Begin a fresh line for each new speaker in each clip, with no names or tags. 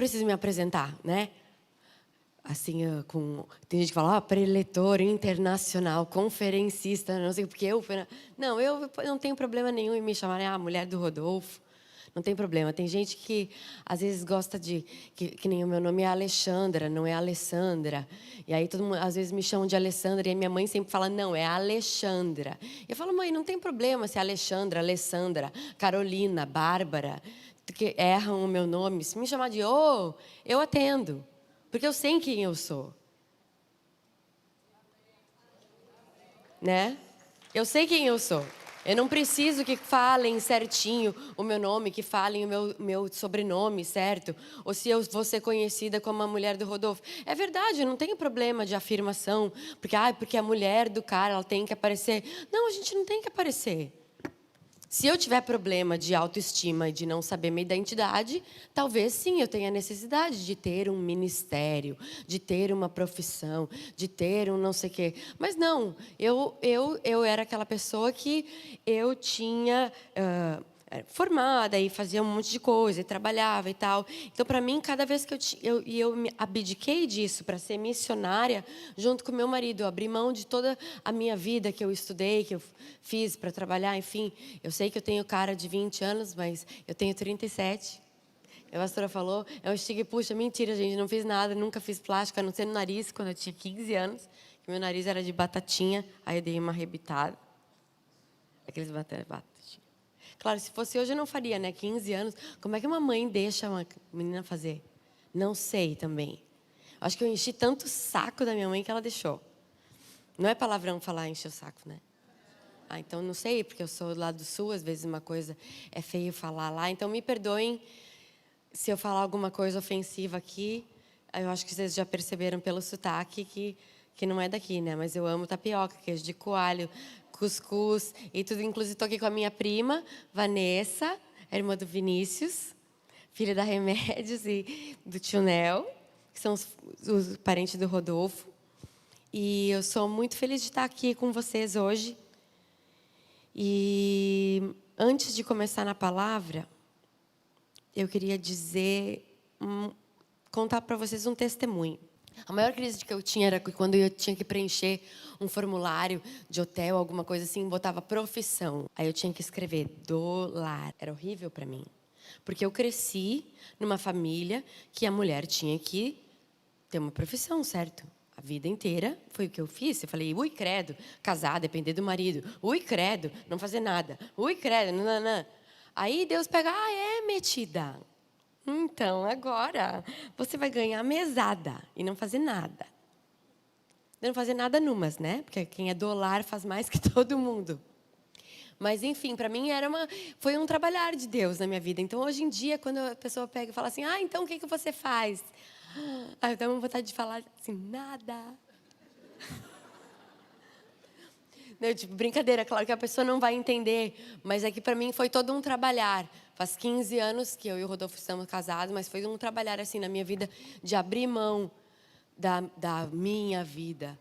preciso me apresentar, né? Assim, tem gente que fala, preletor internacional, conferencista, não sei porque eu... Não, eu não tenho problema nenhum em me chamarem a mulher do Rodolfo. Não tem problema. Tem gente que, às vezes, gosta de... Que nem o meu nome é Alexandra, não é Alessandra. E aí, todo mundo, às vezes, me chamam de Alessandra. E a minha mãe sempre fala, não, é Alexandra. Eu falo, mãe, não tem problema se é Alexandra, Alessandra, Carolina, Bárbara, que erram o meu nome. Se me chamar de eu atendo. Porque eu sei quem eu sou. Né? Eu sei quem eu sou. Eu não preciso que falem certinho o meu nome, que falem o meu sobrenome, certo? Ou se eu vou ser conhecida como a mulher do Rodolfo. É verdade, eu não tenho problema de afirmação. Porque a mulher do cara, ela tem que aparecer. Não, a gente não tem que aparecer. Se eu tiver problema de autoestima e de não saber minha identidade, talvez sim eu tenha necessidade de ter um ministério, de ter uma profissão, de ter um não sei o quê. Mas não, eu era aquela pessoa que eu tinha formada e fazia um monte de coisa, e trabalhava e tal. Então, para mim, cada vez que eu me abdiquei disso para ser missionária, junto com meu marido, eu abri mão de toda a minha vida que eu estudei, que eu fiz para trabalhar, enfim. Eu sei que eu tenho cara de 20 anos, mas eu tenho 37. A pastora falou, é um estigma, puxa, mentira, gente, não fiz nada, nunca fiz plástica, a não ser no nariz, quando eu tinha 15 anos, que meu nariz era de batatinha, aí eu dei uma arrebitada. Aqueles batatinha. Claro, se fosse hoje eu não faria, né? 15 anos. Como é que uma mãe deixa uma menina fazer? Não sei também. Acho que eu enchi tanto o saco da minha mãe que ela deixou. Não é palavrão falar encher o saco, né? Então não sei, porque eu sou do lado do sul, às vezes uma coisa é feio falar lá. Então me perdoem se eu falar alguma coisa ofensiva aqui. Eu acho que vocês já perceberam pelo sotaque que não é daqui, né? Mas eu amo tapioca, queijo de coalho, cuscuz e tudo. Inclusive, estou aqui com a minha prima, Vanessa, irmã do Vinícius, filha da Remédios e do tio Nel, que são os parentes do Rodolfo. E eu sou muito feliz de estar aqui com vocês hoje. E antes de começar na palavra, eu queria contar para vocês um testemunho. A maior crise que eu tinha era quando eu tinha que preencher um formulário de hotel, alguma coisa assim, botava profissão. Aí eu tinha que escrever dólar. Era horrível para mim. Porque eu cresci numa família que a mulher tinha que ter uma profissão, certo? A vida inteira foi o que eu fiz. Eu falei, ui, credo, casar, depender do marido. Ui, credo, não fazer nada. Ui, credo, nananã. Aí Deus pega, metida. Então, agora, você vai ganhar mesada e não fazer nada. Não fazer nada numas, né? Porque quem é dólar faz mais que todo mundo. Mas, enfim, para mim foi um trabalhar de Deus na minha vida. Então, hoje em dia, quando a pessoa pega e fala assim, então o que você faz? Eu tenho vontade de falar assim, nada. Não, tipo, brincadeira, claro que a pessoa não vai entender, mas é que para mim foi todo um trabalhar. Faz 15 anos que eu e o Rodolfo estamos casados, mas foi um trabalhar assim na minha vida de abrir mão da minha vida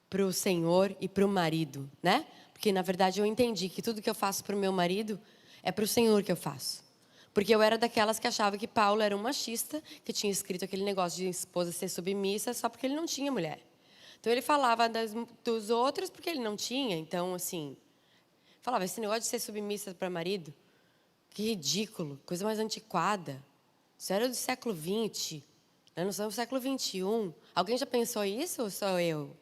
para o Senhor e para o marido, né? Porque, na verdade, eu entendi que tudo que eu faço para o meu marido é para o Senhor que eu faço. Porque eu era daquelas que achava que Paulo era um machista, que tinha escrito aquele negócio de esposa ser submissa só porque ele não tinha mulher. Então, ele falava dos outros porque ele não tinha. Então, assim, falava, esse negócio de ser submissa para marido, que ridículo, coisa mais antiquada. Isso era do século XX. Nós não somos do século XXI. Alguém já pensou isso ou só eu?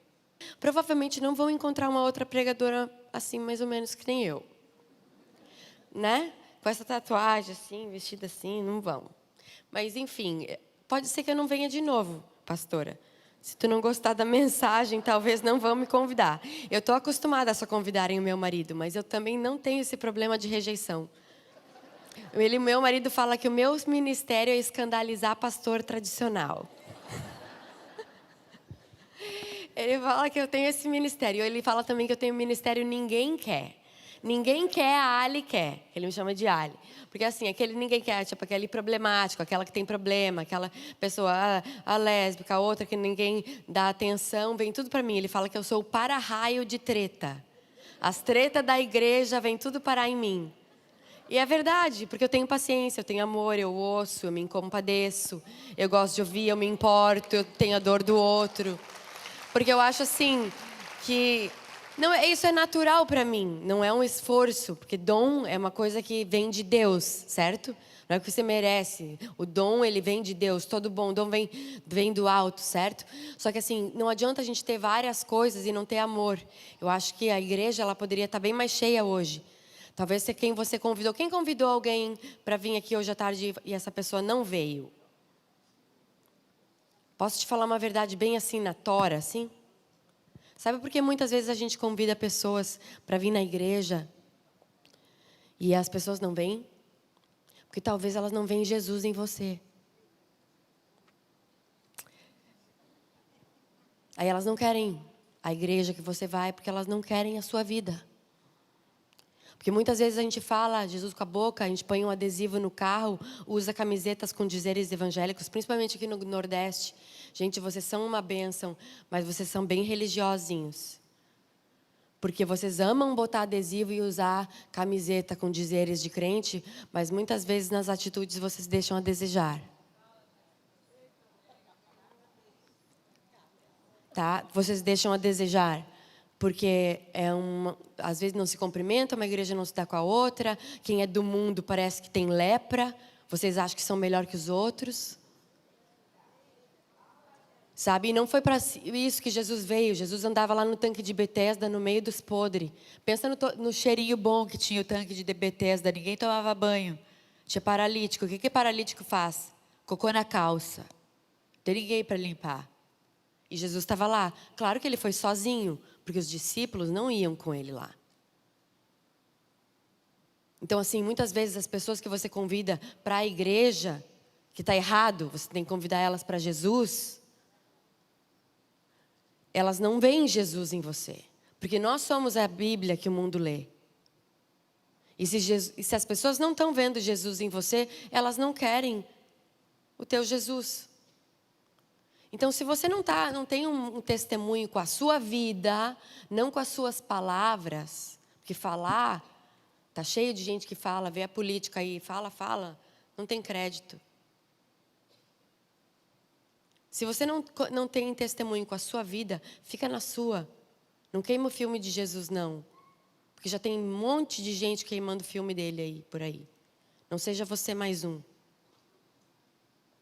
Provavelmente não vão encontrar uma outra pregadora assim, mais ou menos que nem eu. Né? Com essa tatuagem assim, vestida assim, não vão. Mas, enfim, pode ser que eu não venha de novo, pastora. Se tu não gostar da mensagem, talvez não vão me convidar. Eu estou acostumada a só convidarem o meu marido, mas eu também não tenho esse problema de rejeição. Meu marido fala que o meu ministério é escandalizar pastor tradicional. Ele fala que eu tenho esse ministério. Ele fala também que eu tenho um ministério ninguém quer. Ninguém quer, a Ali quer. Ele me chama de Ali. Porque assim, aquele ninguém quer, tipo aquele problemático, aquela que tem problema, aquela pessoa, a lésbica, a outra que ninguém dá atenção, vem tudo para mim. Ele fala que eu sou o para-raio de treta. As tretas da igreja vêm tudo parar em mim. E é verdade, porque eu tenho paciência, eu tenho amor, eu ouço, eu me compadeço, eu gosto de ouvir, eu me importo, eu tenho a dor do outro. Porque eu acho assim que não isso é natural para mim, não é um esforço, porque dom é uma coisa que vem de Deus, certo? Não é que você merece. O dom, ele vem de Deus, todo bom dom vem do alto, certo? Só que assim, não adianta a gente ter várias coisas e não ter amor. Eu acho que a igreja ela poderia estar bem mais cheia hoje. Talvez ser quem você convidou. Quem convidou alguém para vir aqui hoje à tarde e essa pessoa não veio? Posso te falar uma verdade bem assim na tora, assim? Sabe por que muitas vezes a gente convida pessoas para vir na igreja e as pessoas não vêm? Porque talvez elas não veem Jesus em você. Aí elas não querem a igreja que você vai porque elas não querem a sua vida. Porque muitas vezes a gente fala Jesus com a boca, a gente põe um adesivo no carro, usa camisetas com dizeres evangélicos, principalmente aqui no Nordeste. Gente, vocês são uma bênção, mas vocês são bem religiosinhos. Porque vocês amam botar adesivo e usar camiseta com dizeres de crente, mas muitas vezes nas atitudes vocês deixam a desejar. Tá? Vocês deixam a desejar. Porque às vezes não se cumprimenta, uma igreja não se dá com a outra. Quem é do mundo parece que tem lepra. Vocês acham que são melhor que os outros. Sabe? E não foi para isso que Jesus veio. Jesus andava lá no tanque de Betesda, no meio dos podres. Pensa no cheirinho bom que tinha o tanque de Betesda. Ninguém tomava banho. Tinha paralítico. O que paralítico faz? Cocô na calça. Tem ninguém para limpar. E Jesus estava lá. Claro que ele foi sozinho, porque os discípulos não iam com ele lá. Então, assim, muitas vezes as pessoas que você convida para a igreja, que está errado, você tem que convidar elas para Jesus, elas não veem Jesus em você. Porque nós somos a Bíblia que o mundo lê. E se as pessoas não estão vendo Jesus em você, elas não querem o teu Jesus. Então, se você não tem um testemunho com a sua vida, não com as suas palavras, porque falar, tá cheio de gente que fala, vê a política aí, fala, não tem crédito. Se você não tem testemunho com a sua vida, fica na sua. Não queima o filme de Jesus, não. Porque já tem um monte de gente queimando o filme dele aí, por aí. Não seja você mais um.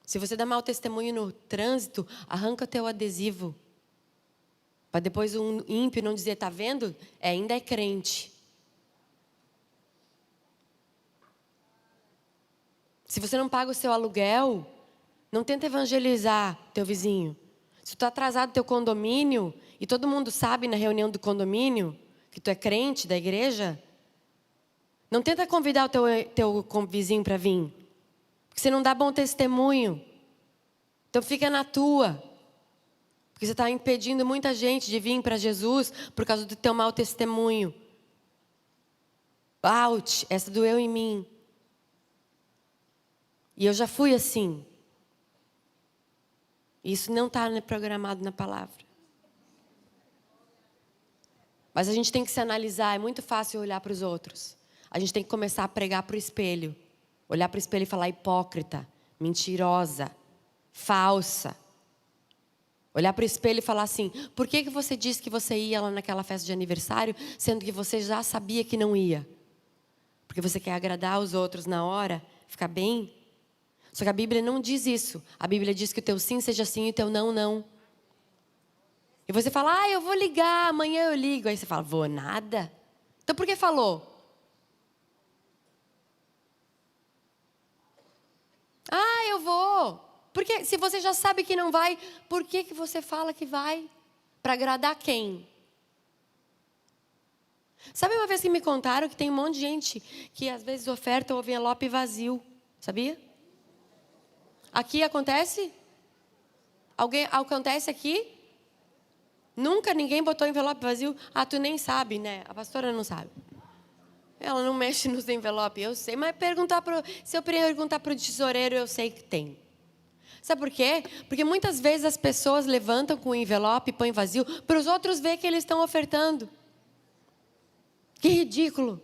Se você dá mau testemunho no trânsito, arranca o teu adesivo. Para depois um ímpio não dizer, tá vendo? Ainda é crente. Se você não paga o seu aluguel, não tenta evangelizar teu vizinho. Se tu está atrasado no teu condomínio, e todo mundo sabe na reunião do condomínio, que tu é crente da igreja, não tenta convidar o teu vizinho para vir. Porque você não dá bom testemunho. Então fica na tua. Porque você está impedindo muita gente de vir para Jesus por causa do teu mau testemunho. Ouch, essa doeu em mim. E eu já fui assim. Isso não está programado na palavra. Mas a gente tem que se analisar. É muito fácil olhar para os outros. A gente tem que começar a pregar para o espelho. Olhar para o espelho e falar hipócrita, mentirosa, falsa. Olhar para o espelho e falar assim, por que você disse que você ia lá naquela festa de aniversário, sendo que você já sabia que não ia? Porque você quer agradar os outros na hora, ficar bem? Só que a Bíblia não diz isso. A Bíblia diz que o teu sim seja sim e o teu não, não. E você fala, eu vou ligar, amanhã eu ligo. Aí você fala, vou nada? Então por que falou? Eu vou. Porque se você já sabe que não vai, por que você fala que vai? Para agradar quem? Sabe uma vez que me contaram que tem um monte de gente que às vezes oferta o envelope vazio. Sabia? Aqui acontece? Acontece aqui? Nunca ninguém botou envelope vazio? Tu nem sabe, né? A pastora não sabe. Ela não mexe nos envelopes, eu sei. Mas se eu perguntar para o tesoureiro, eu sei que tem. Sabe por quê? Porque muitas vezes as pessoas levantam com o envelope e põem vazio para os outros verem que eles estão ofertando. Que ridículo.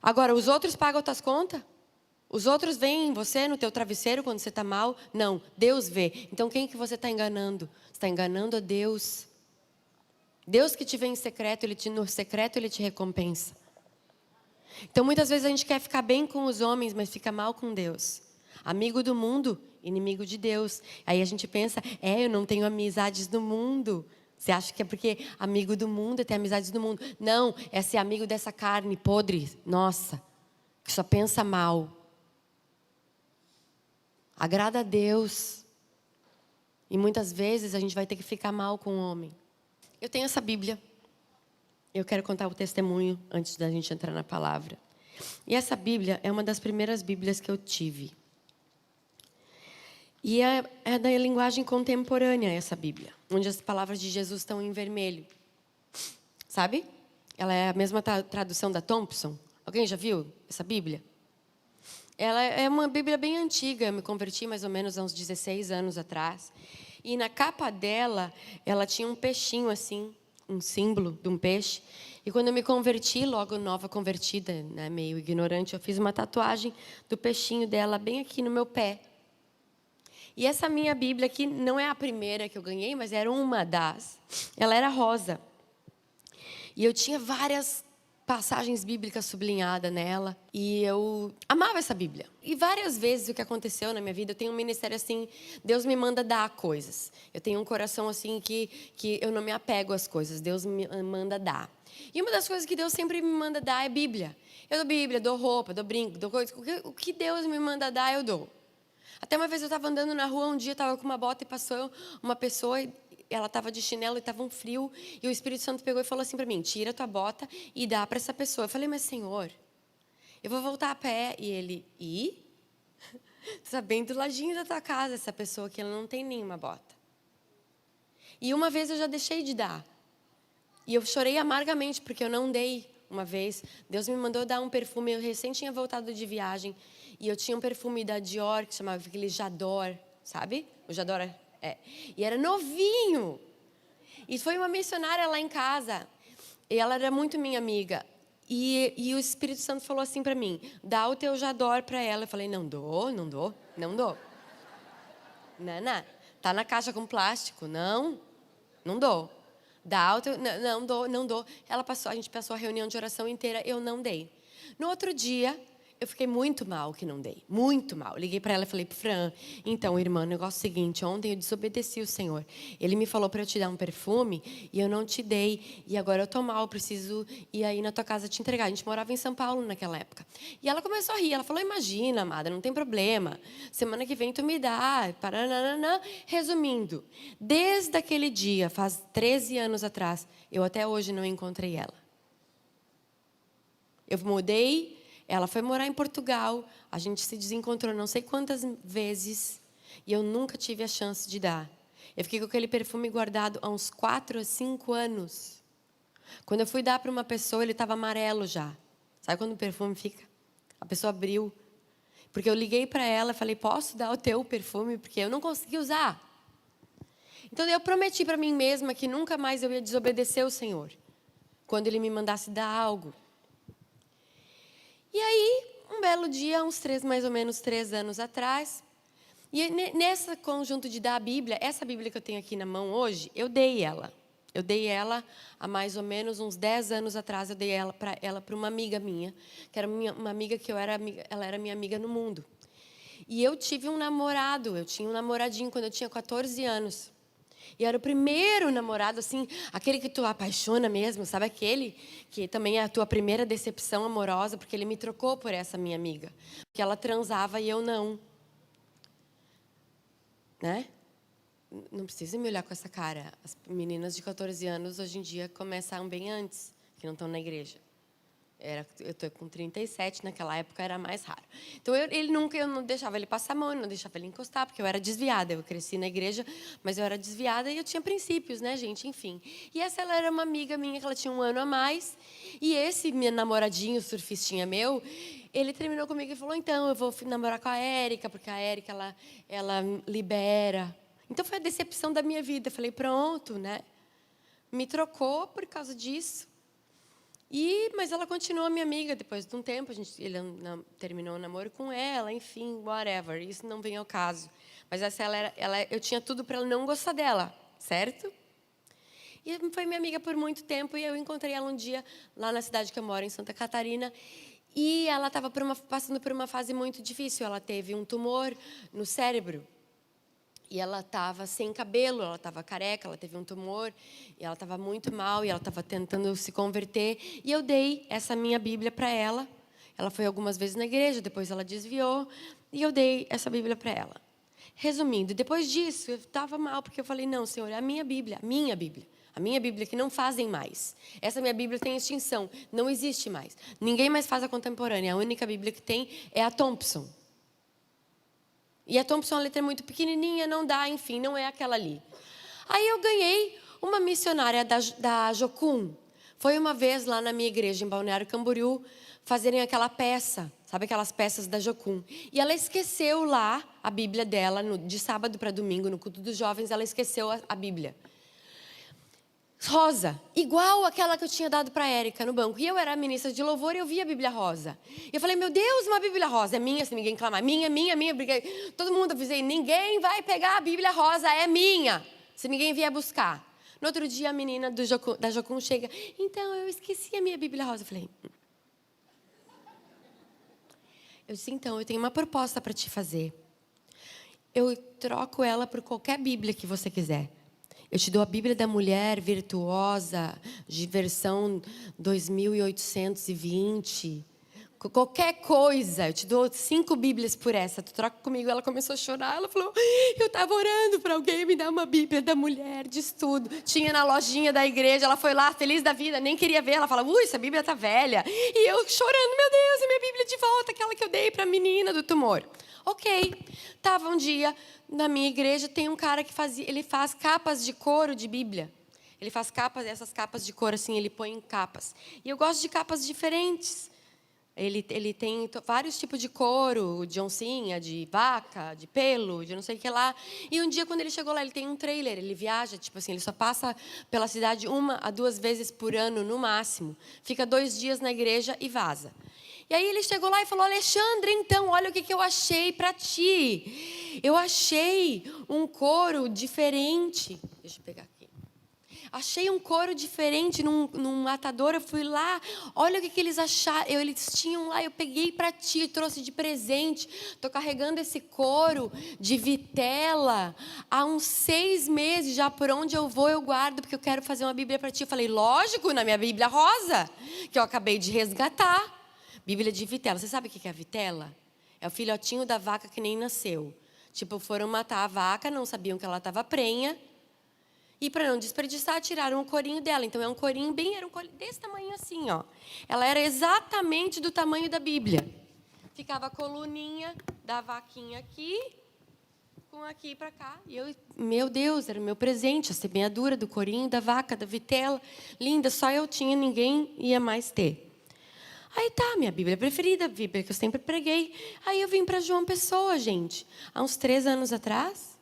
Agora, os outros pagam as tuas contas? Os outros veem em você no teu travesseiro quando você está mal? Não, Deus vê. Então, quem que você está enganando? Você está enganando a Deus. Deus que te vê em secreto, no secreto Ele te recompensa. Então, muitas vezes a gente quer ficar bem com os homens, mas fica mal com Deus. Amigo do mundo, inimigo de Deus. Aí a gente pensa, eu não tenho amizades do mundo. Você acha que é porque amigo do mundo é ter amizades do mundo? Não, é ser amigo dessa carne podre, nossa, que só pensa mal. Agrada a Deus. E muitas vezes a gente vai ter que ficar mal com o homem. Eu tenho essa Bíblia. Eu quero contar o testemunho antes da gente entrar na palavra. E essa Bíblia é uma das primeiras Bíblias que eu tive. E é da linguagem contemporânea essa Bíblia, onde as palavras de Jesus estão em vermelho. Sabe? Ela é a mesma tradução da Thompson. Alguém já viu essa Bíblia? Ela é uma Bíblia bem antiga, eu me converti mais ou menos há uns 16 anos atrás. E na capa dela, ela tinha um peixinho assim, um símbolo de um peixe. E quando eu me converti, logo nova convertida, né, meio ignorante, eu fiz uma tatuagem do peixinho dela bem aqui no meu pé. E essa minha Bíblia aqui não é a primeira que eu ganhei, mas era uma das. Ela era rosa. E eu tinha várias passagens bíblicas sublinhadas nela. E eu amava essa Bíblia. E várias vezes o que aconteceu na minha vida, eu tenho um ministério assim, Deus me manda dar coisas. Eu tenho um coração assim que eu não me apego às coisas, Deus me manda dar. E uma das coisas que Deus sempre me manda dar é Bíblia. Eu dou Bíblia, dou roupa, dou brinco, dou coisa. O que Deus me manda dar, eu dou. Até uma vez eu estava andando na rua, um dia estava com uma bota e passou uma pessoa, ela estava de chinelo e estava um frio, e o Espírito Santo pegou e falou assim para mim, tira a tua bota e dá para essa pessoa. Eu falei, mas Senhor, eu vou voltar a pé. E ele, está bem do ladinho da tua casa essa pessoa que ela não tem nenhuma bota. E uma vez eu já deixei de dar. E eu chorei amargamente porque eu não dei uma vez. Deus me mandou dar um perfume, eu recém tinha voltado de viagem. E eu tinha um perfume da Dior, que chamava aquele J'adore, sabe? O J'adore é. E era novinho. E foi uma missionária lá em casa. E ela era muito minha amiga. E o Espírito Santo falou assim para mim, dá o teu J'adore para ela. Eu falei, não dou. Não. Tá na caixa com plástico. Não dou. Dá o teu... Não dou. A gente passou a reunião de oração inteira, eu não dei. No outro dia, eu fiquei muito mal que não dei. Muito mal. Liguei para ela e falei, Fran, então, irmã, o negócio é o seguinte, ontem eu desobedeci o Senhor. Ele me falou para eu te dar um perfume e eu não te dei. E agora eu tô mal, preciso ir aí na tua casa te entregar. A gente morava em São Paulo naquela época. E ela começou a rir. Ela falou, imagina, amada, não tem problema. Semana que vem tu me dá. Paranana. Resumindo, desde aquele dia, faz 13 anos atrás, eu até hoje não encontrei ela. Eu mudei. Ela foi morar em Portugal, a gente se desencontrou não sei quantas vezes e eu nunca tive a chance de dar. Eu fiquei com aquele perfume guardado há uns 4 a 5 anos. Quando eu fui dar para uma pessoa, ele estava amarelo já. Sabe quando o perfume fica? A pessoa abriu. Porque eu liguei para ela e falei, posso dar o teu perfume? Porque eu não consegui usar. Então eu prometi para mim mesma que nunca mais eu ia desobedecer o Senhor. Quando Ele me mandasse dar algo. E aí, um belo dia, mais ou menos 3 anos atrás, e nesse conjunto de dar a Bíblia, essa Bíblia que eu tenho aqui na mão hoje, eu dei ela. Eu dei ela há mais ou menos uns 10 anos atrás, eu dei ela para uma amiga minha, que era uma amiga que ela era minha amiga no mundo. E eu tive um namorado, eu tinha um namoradinho quando eu tinha 14 anos. E era o primeiro namorado, assim, aquele que tu apaixona mesmo, sabe aquele que também é a tua primeira decepção amorosa, porque ele me trocou por essa minha amiga. Porque ela transava e eu não. Né? Não precisa me olhar com essa cara. As meninas de 14 anos, hoje em dia, começam bem antes, que não estão na igreja. Eu estou com 37, naquela época era mais raro. Então, eu não deixava ele passar a mão, eu não deixava ele encostar, porque eu era desviada. Eu cresci na igreja, mas eu era desviada e eu tinha princípios, né, gente? Enfim. E ela era uma amiga minha, que ela tinha 1 ano a mais. E esse meu namoradinho, surfistinha meu, ele terminou comigo e falou, então, eu vou namorar com a Érica, porque a Érica, ela libera. Então, foi a decepção da minha vida. Eu falei, pronto, né? Me trocou por causa disso. Mas ela continuou minha amiga depois de um tempo. Ele terminou o namoro com ela, enfim, whatever. Isso não vem ao caso. Mas eu tinha tudo para ela não gostar dela, certo? E foi minha amiga por muito tempo. E eu encontrei ela um dia lá na cidade que eu moro, em Santa Catarina. E ela estava passando por uma fase muito difícil. Ela teve um tumor no cérebro. E ela estava sem cabelo, ela estava careca, ela teve um tumor, e ela estava muito mal, e ela estava tentando se converter. E eu dei essa minha Bíblia para ela. Ela foi algumas vezes na igreja, depois ela desviou, e eu dei essa Bíblia para ela. Resumindo, depois disso, eu estava mal, porque eu falei, não, Senhor, é a minha Bíblia, a minha Bíblia. A minha Bíblia que não fazem mais. Essa minha Bíblia tem extinção, não existe mais. Ninguém mais faz a contemporânea, a única Bíblia que tem é a Thompson. E a Thompson, a letra é muito pequenininha, não dá, enfim, não é aquela ali. Aí eu ganhei uma missionária da Jocum. Foi uma vez lá na minha igreja, em Balneário Camboriú, fazerem aquela peça, sabe aquelas peças da Jocum. E ela esqueceu lá a Bíblia dela, de sábado para domingo, no culto dos jovens, ela esqueceu a Bíblia. Rosa, igual aquela que eu tinha dado para a Érica no banco. E eu era ministra de louvor e eu vi a Bíblia rosa. E eu falei, meu Deus, uma Bíblia rosa. É minha, se ninguém clamar. Minha. Todo mundo avisei, ninguém vai pegar a Bíblia rosa, é minha. Se ninguém vier buscar. No outro dia, a menina da Jocum chega, então, eu esqueci a minha Bíblia rosa. Eu falei, eu disse, então, eu tenho uma proposta para te fazer. Eu troco ela por qualquer Bíblia que você quiser. Eu te dou a Bíblia da Mulher Virtuosa, de versão 2820. Qualquer coisa. Eu te dou 5 Bíblias por essa. Tu troca comigo. Ela começou a chorar. Ela falou, eu estava orando para alguém me dar uma Bíblia da Mulher de estudo. Tinha na lojinha da igreja. Ela foi lá, feliz da vida, nem queria ver. Ela fala, essa Bíblia está velha. E eu chorando, meu Deus, a minha Bíblia de volta. Aquela que eu dei para a menina do tumor. Ok. Estava um dia... Na minha igreja tem um cara que ele faz capas de couro de Bíblia. Ele faz essas capas de couro assim, ele põe em capas. E eu gosto de capas diferentes. Ele tem vários tipos de couro, de oncinha, de vaca, de pelo, de não sei o que lá. E um dia, quando ele chegou lá, ele tem um trailer, ele viaja, tipo assim, ele só passa pela cidade 1 a 2 vezes por ano, no máximo. Fica 2 dias na igreja e vaza. E aí ele chegou lá e falou, Alexandre, então, olha o que eu achei para ti. Eu achei um couro diferente. Deixa eu pegar aqui. Achei um couro diferente num matador. Eu fui lá, olha o que eles acharam. Eles tinham lá, eu peguei para ti, trouxe de presente. Estou carregando esse couro de vitela há uns 6 meses. Já por onde eu vou, eu guardo, porque eu quero fazer uma Bíblia para ti. Eu falei, lógico, na minha Bíblia rosa, que eu acabei de resgatar. Bíblia de vitela. Você sabe o que é a vitela? É o filhotinho da vaca que nem nasceu. Tipo, foram matar a vaca, não sabiam que ela estava prenha. E para não desperdiçar, tiraram o corinho dela. Então, é um corinho era um corinho desse tamanho assim, ó. Ela era exatamente do tamanho da Bíblia. Ficava a coluninha da vaquinha aqui, com aqui para cá. E eu, meu Deus, era o meu presente, a semeadura do corinho, da vaca, da vitela. Linda, só eu tinha, ninguém ia mais ter. Aí tá, minha Bíblia preferida, a Bíblia que eu sempre preguei. Aí eu vim para João Pessoa, gente, há uns 3 anos atrás.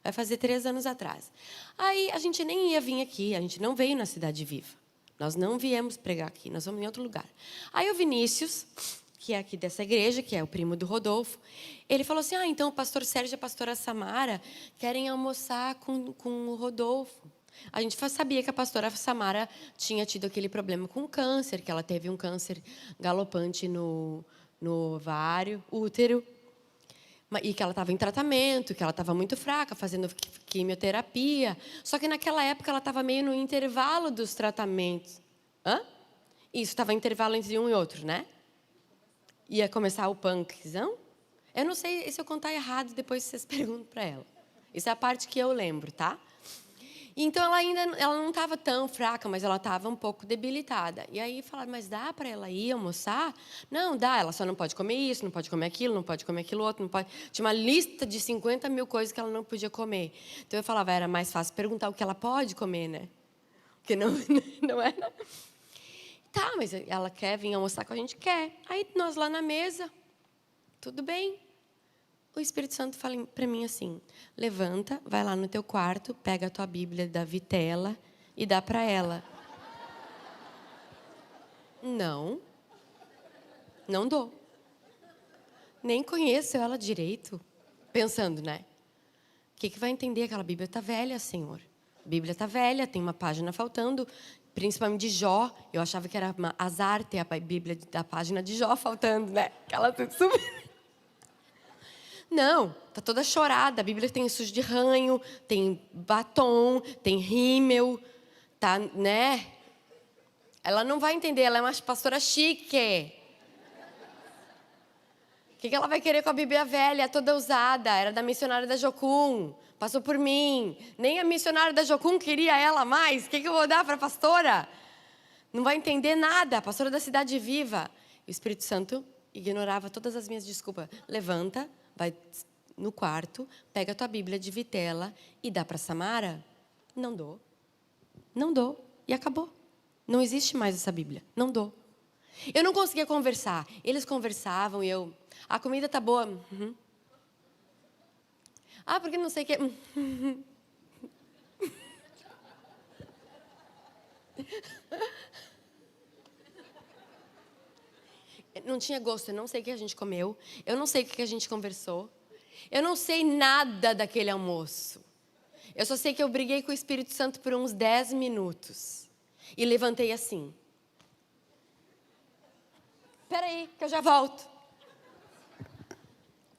Vai fazer 3 anos atrás. Aí a gente nem ia vir aqui, a gente não veio na Cidade Viva. Nós não viemos pregar aqui, nós vamos em outro lugar. Aí o Vinícius, que é aqui dessa igreja, que é o primo do Rodolfo, ele falou assim, então o pastor Sérgio e a pastora Samara querem almoçar com o Rodolfo. A gente sabia que a pastora Samara tinha tido aquele problema com câncer, que ela teve um câncer galopante no ovário, útero, e que ela estava em tratamento, que ela estava muito fraca, fazendo quimioterapia. Só que naquela época ela estava meio no intervalo dos tratamentos. Isso, estava em intervalo entre um e outro, né? Ia começar o punkzão. Eu não sei se eu contar errado, depois vocês perguntam para ela. Isso é a parte que eu lembro, tá? Então, ela não estava tão fraca, mas ela estava um pouco debilitada. E aí falaram, mas dá para ela ir almoçar? Não, dá, ela só não pode comer isso, não pode comer aquilo, não pode comer aquilo outro, não pode... Tinha uma lista de 50 mil coisas que ela não podia comer. Então, eu falava, era mais fácil perguntar o que ela pode comer, né? Porque não era... Tá, mas ela quer vir almoçar com a gente? Quer. Aí, nós lá na mesa, tudo bem. O Espírito Santo fala para mim assim, levanta, vai lá no teu quarto, pega a tua Bíblia da vitela e dá para ela. Não, não dou. Nem conheço ela direito. Pensando, né? O que vai entender? Aquela Bíblia está velha, Senhor. A Bíblia está velha, tem uma página faltando, principalmente de Jó. Eu achava que era azar ter a Bíblia da página de Jó faltando, né? Aquela tudo super... Não, tá toda chorada. A Bíblia tem sujo de ranho, tem batom, tem rímel, tá, né? Ela não vai entender, ela é uma pastora chique. O que ela vai querer com a Bíblia velha, toda usada? Era da missionária da Jocum, passou por mim. Nem a missionária da Jocum queria ela mais. O que eu vou dar para a pastora? Não vai entender nada. A pastora da Cidade Viva. O Espírito Santo ignorava todas as minhas desculpas. Levanta, vai no quarto, pega a tua Bíblia de vitela e dá para Samara. Não dou. Não dou. E acabou. Não existe mais essa Bíblia. Não dou. Eu não conseguia conversar. Eles conversavam e eu... A comida tá boa. Uhum. Ah, porque não sei o que... Não tinha gosto, eu não sei o que a gente comeu. Eu não sei o que a gente conversou. Eu não sei nada daquele almoço. Eu só sei que eu briguei com o Espírito Santo por uns 10 minutos. E levantei assim. Espera aí, que eu já volto.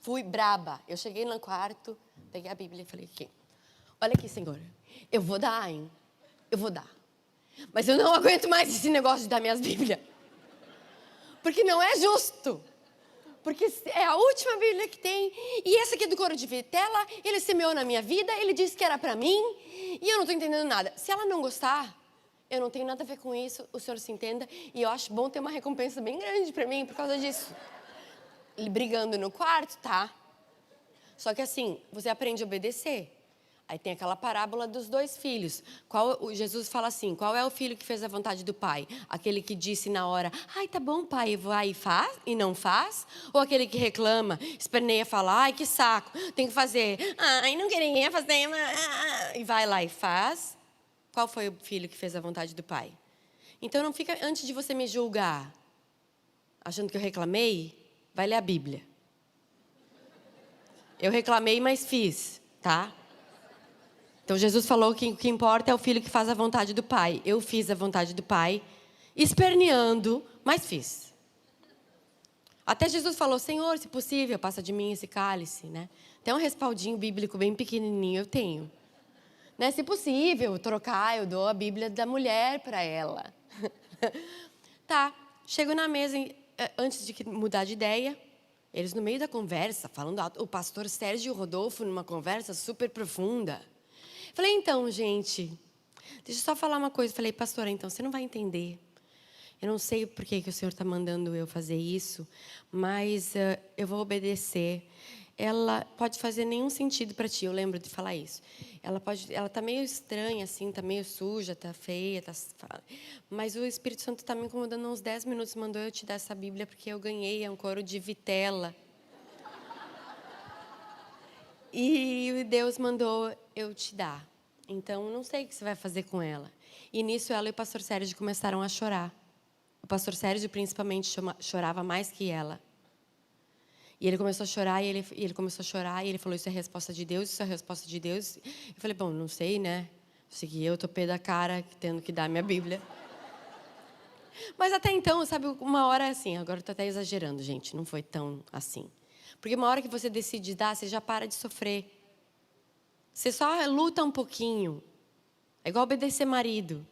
Fui braba. Eu cheguei no quarto, peguei a Bíblia e falei aqui. Olha aqui, Senhor. Eu vou dar, hein? Eu vou dar. Mas eu não aguento mais esse negócio de dar minhas Bíblias. Porque não é justo. Porque é a última Bíblia que tem. E essa aqui do couro de vitela, ele semeou na minha vida, ele disse que era para mim. E eu não estou entendendo nada. Se ela não gostar, eu não tenho nada a ver com isso, o senhor se entenda. E eu acho bom ter uma recompensa bem grande para mim por causa disso. Ele brigando no quarto, tá? Só que assim, você aprende a obedecer. Aí tem aquela parábola dos 2 filhos. Jesus fala assim, qual é o filho que fez a vontade do pai? Aquele que disse na hora, ai, tá bom, pai, vai e faz, e não faz? Ou aquele que reclama, esperneia e fala, ai, que saco, tem que fazer. Ai, não queria fazer, e vai lá e faz. Qual foi o filho que fez a vontade do pai? Então não fica, antes de você me julgar, achando que eu reclamei, vai ler a Bíblia. Eu reclamei, mas fiz, tá? Então, Jesus falou que o que importa é o filho que faz a vontade do Pai. Eu fiz a vontade do Pai, esperneando, mas fiz. Até Jesus falou, Senhor, se possível, passa de mim esse cálice, né? Tem um respaldinho bíblico bem pequenininho, eu tenho. Né? Se possível, trocar, eu dou a Bíblia da mulher para ela. Tá, chego na mesa, antes de mudar de ideia, eles no meio da conversa, falando alto, o pastor Sérgio Rodolfo numa conversa super profunda. Falei, então, gente, deixa eu só falar uma coisa. Falei, pastora, então, você não vai entender. Eu não sei por que o senhor está mandando eu fazer isso, mas eu vou obedecer. Ela pode fazer nenhum sentido para ti, eu lembro de falar isso. Ela está meio estranha, assim, está meio suja, está feia, mas o Espírito Santo está me incomodando uns 10 minutos, mandou eu te dar essa Bíblia, porque eu ganhei um couro de vitela. E Deus mandou eu te dar. Então, não sei o que você vai fazer com ela. E nisso, ela e o pastor Sérgio começaram a chorar. O pastor Sérgio, principalmente, chorava mais que ela. E ele começou a chorar, e ele começou a chorar, e ele falou, isso é a resposta de Deus, isso é a resposta de Deus. Eu falei, bom, não sei, né? Sei que eu tô pé da cara, tendo que dar minha Bíblia. Mas até então, sabe, uma hora assim, agora eu tô até exagerando, gente, não foi tão assim. Porque uma hora que você decide dar, você já para de sofrer. Você só luta um pouquinho. É igual obedecer marido.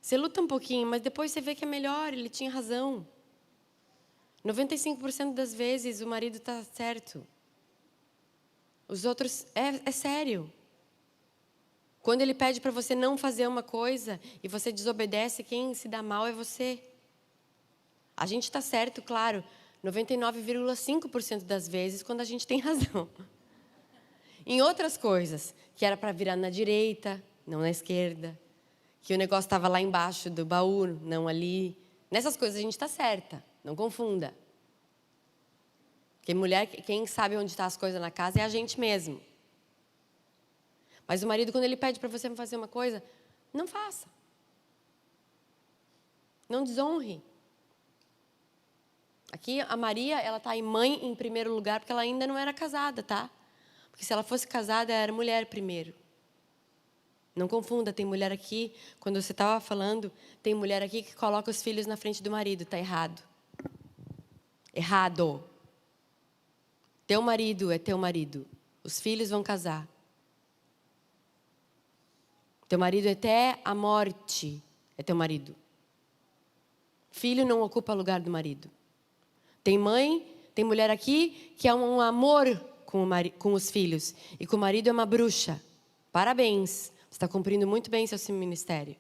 Você luta um pouquinho, mas depois você vê que é melhor, ele tinha razão. 95% das vezes o marido está certo. Os outros, é sério. Quando ele pede para você não fazer uma coisa e você desobedece, quem se dá mal é você. A gente está certo, claro, 99,5% das vezes quando a gente tem razão. Em outras coisas, que era para virar na direita, não na esquerda, que o negócio estava lá embaixo do baú, não ali. Nessas coisas a gente está certa, não confunda. Porque mulher, quem sabe onde estão as coisas na casa é a gente mesmo. Mas o marido, quando ele pede para você fazer uma coisa, não faça. Não desonre. Aqui a Maria, ela está em mãe em primeiro lugar porque ela ainda não era casada, tá? Porque se ela fosse casada, ela era mulher primeiro. Não confunda, tem mulher aqui, quando você estava falando, tem mulher aqui que coloca os filhos na frente do marido, está errado. Errado. Teu marido é teu marido. Os filhos vão casar. Teu marido até a morte é teu marido. Filho não ocupa lugar do marido. Tem mãe, tem mulher aqui que é um amor com os filhos. E com o marido é uma bruxa. Parabéns. Você está cumprindo muito bem seu ministério.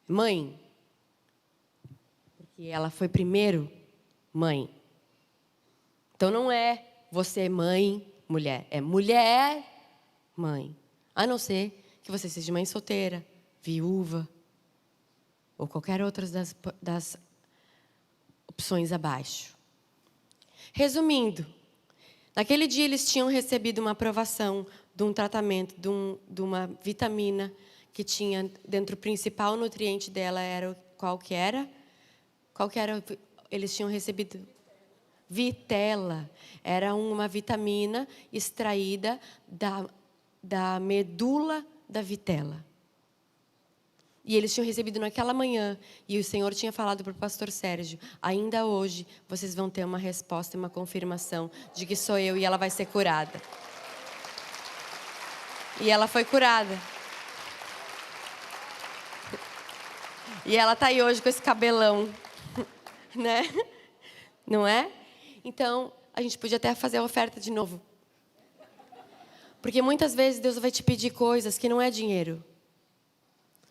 Mãe. Porque ela foi primeiro mãe. Então não é você mãe, mulher. É mulher, mãe. A não ser que você seja mãe solteira, viúva, ou qualquer outra das opções abaixo. Resumindo, naquele dia eles tinham recebido uma aprovação de um tratamento, de uma vitamina que tinha dentro, o principal nutriente dela era qual que era? Qual que era? Eles tinham recebido vitela. Era uma vitamina extraída da medula da vitela. E eles tinham recebido naquela manhã. E o Senhor tinha falado para o pastor Sérgio: ainda hoje vocês vão ter uma resposta e uma confirmação de que sou eu e ela vai ser curada. E ela foi curada. E ela está aí hoje com esse cabelão. Né? Não é? Então, a gente podia até fazer a oferta de novo. Porque muitas vezes Deus vai te pedir coisas que não é dinheiro.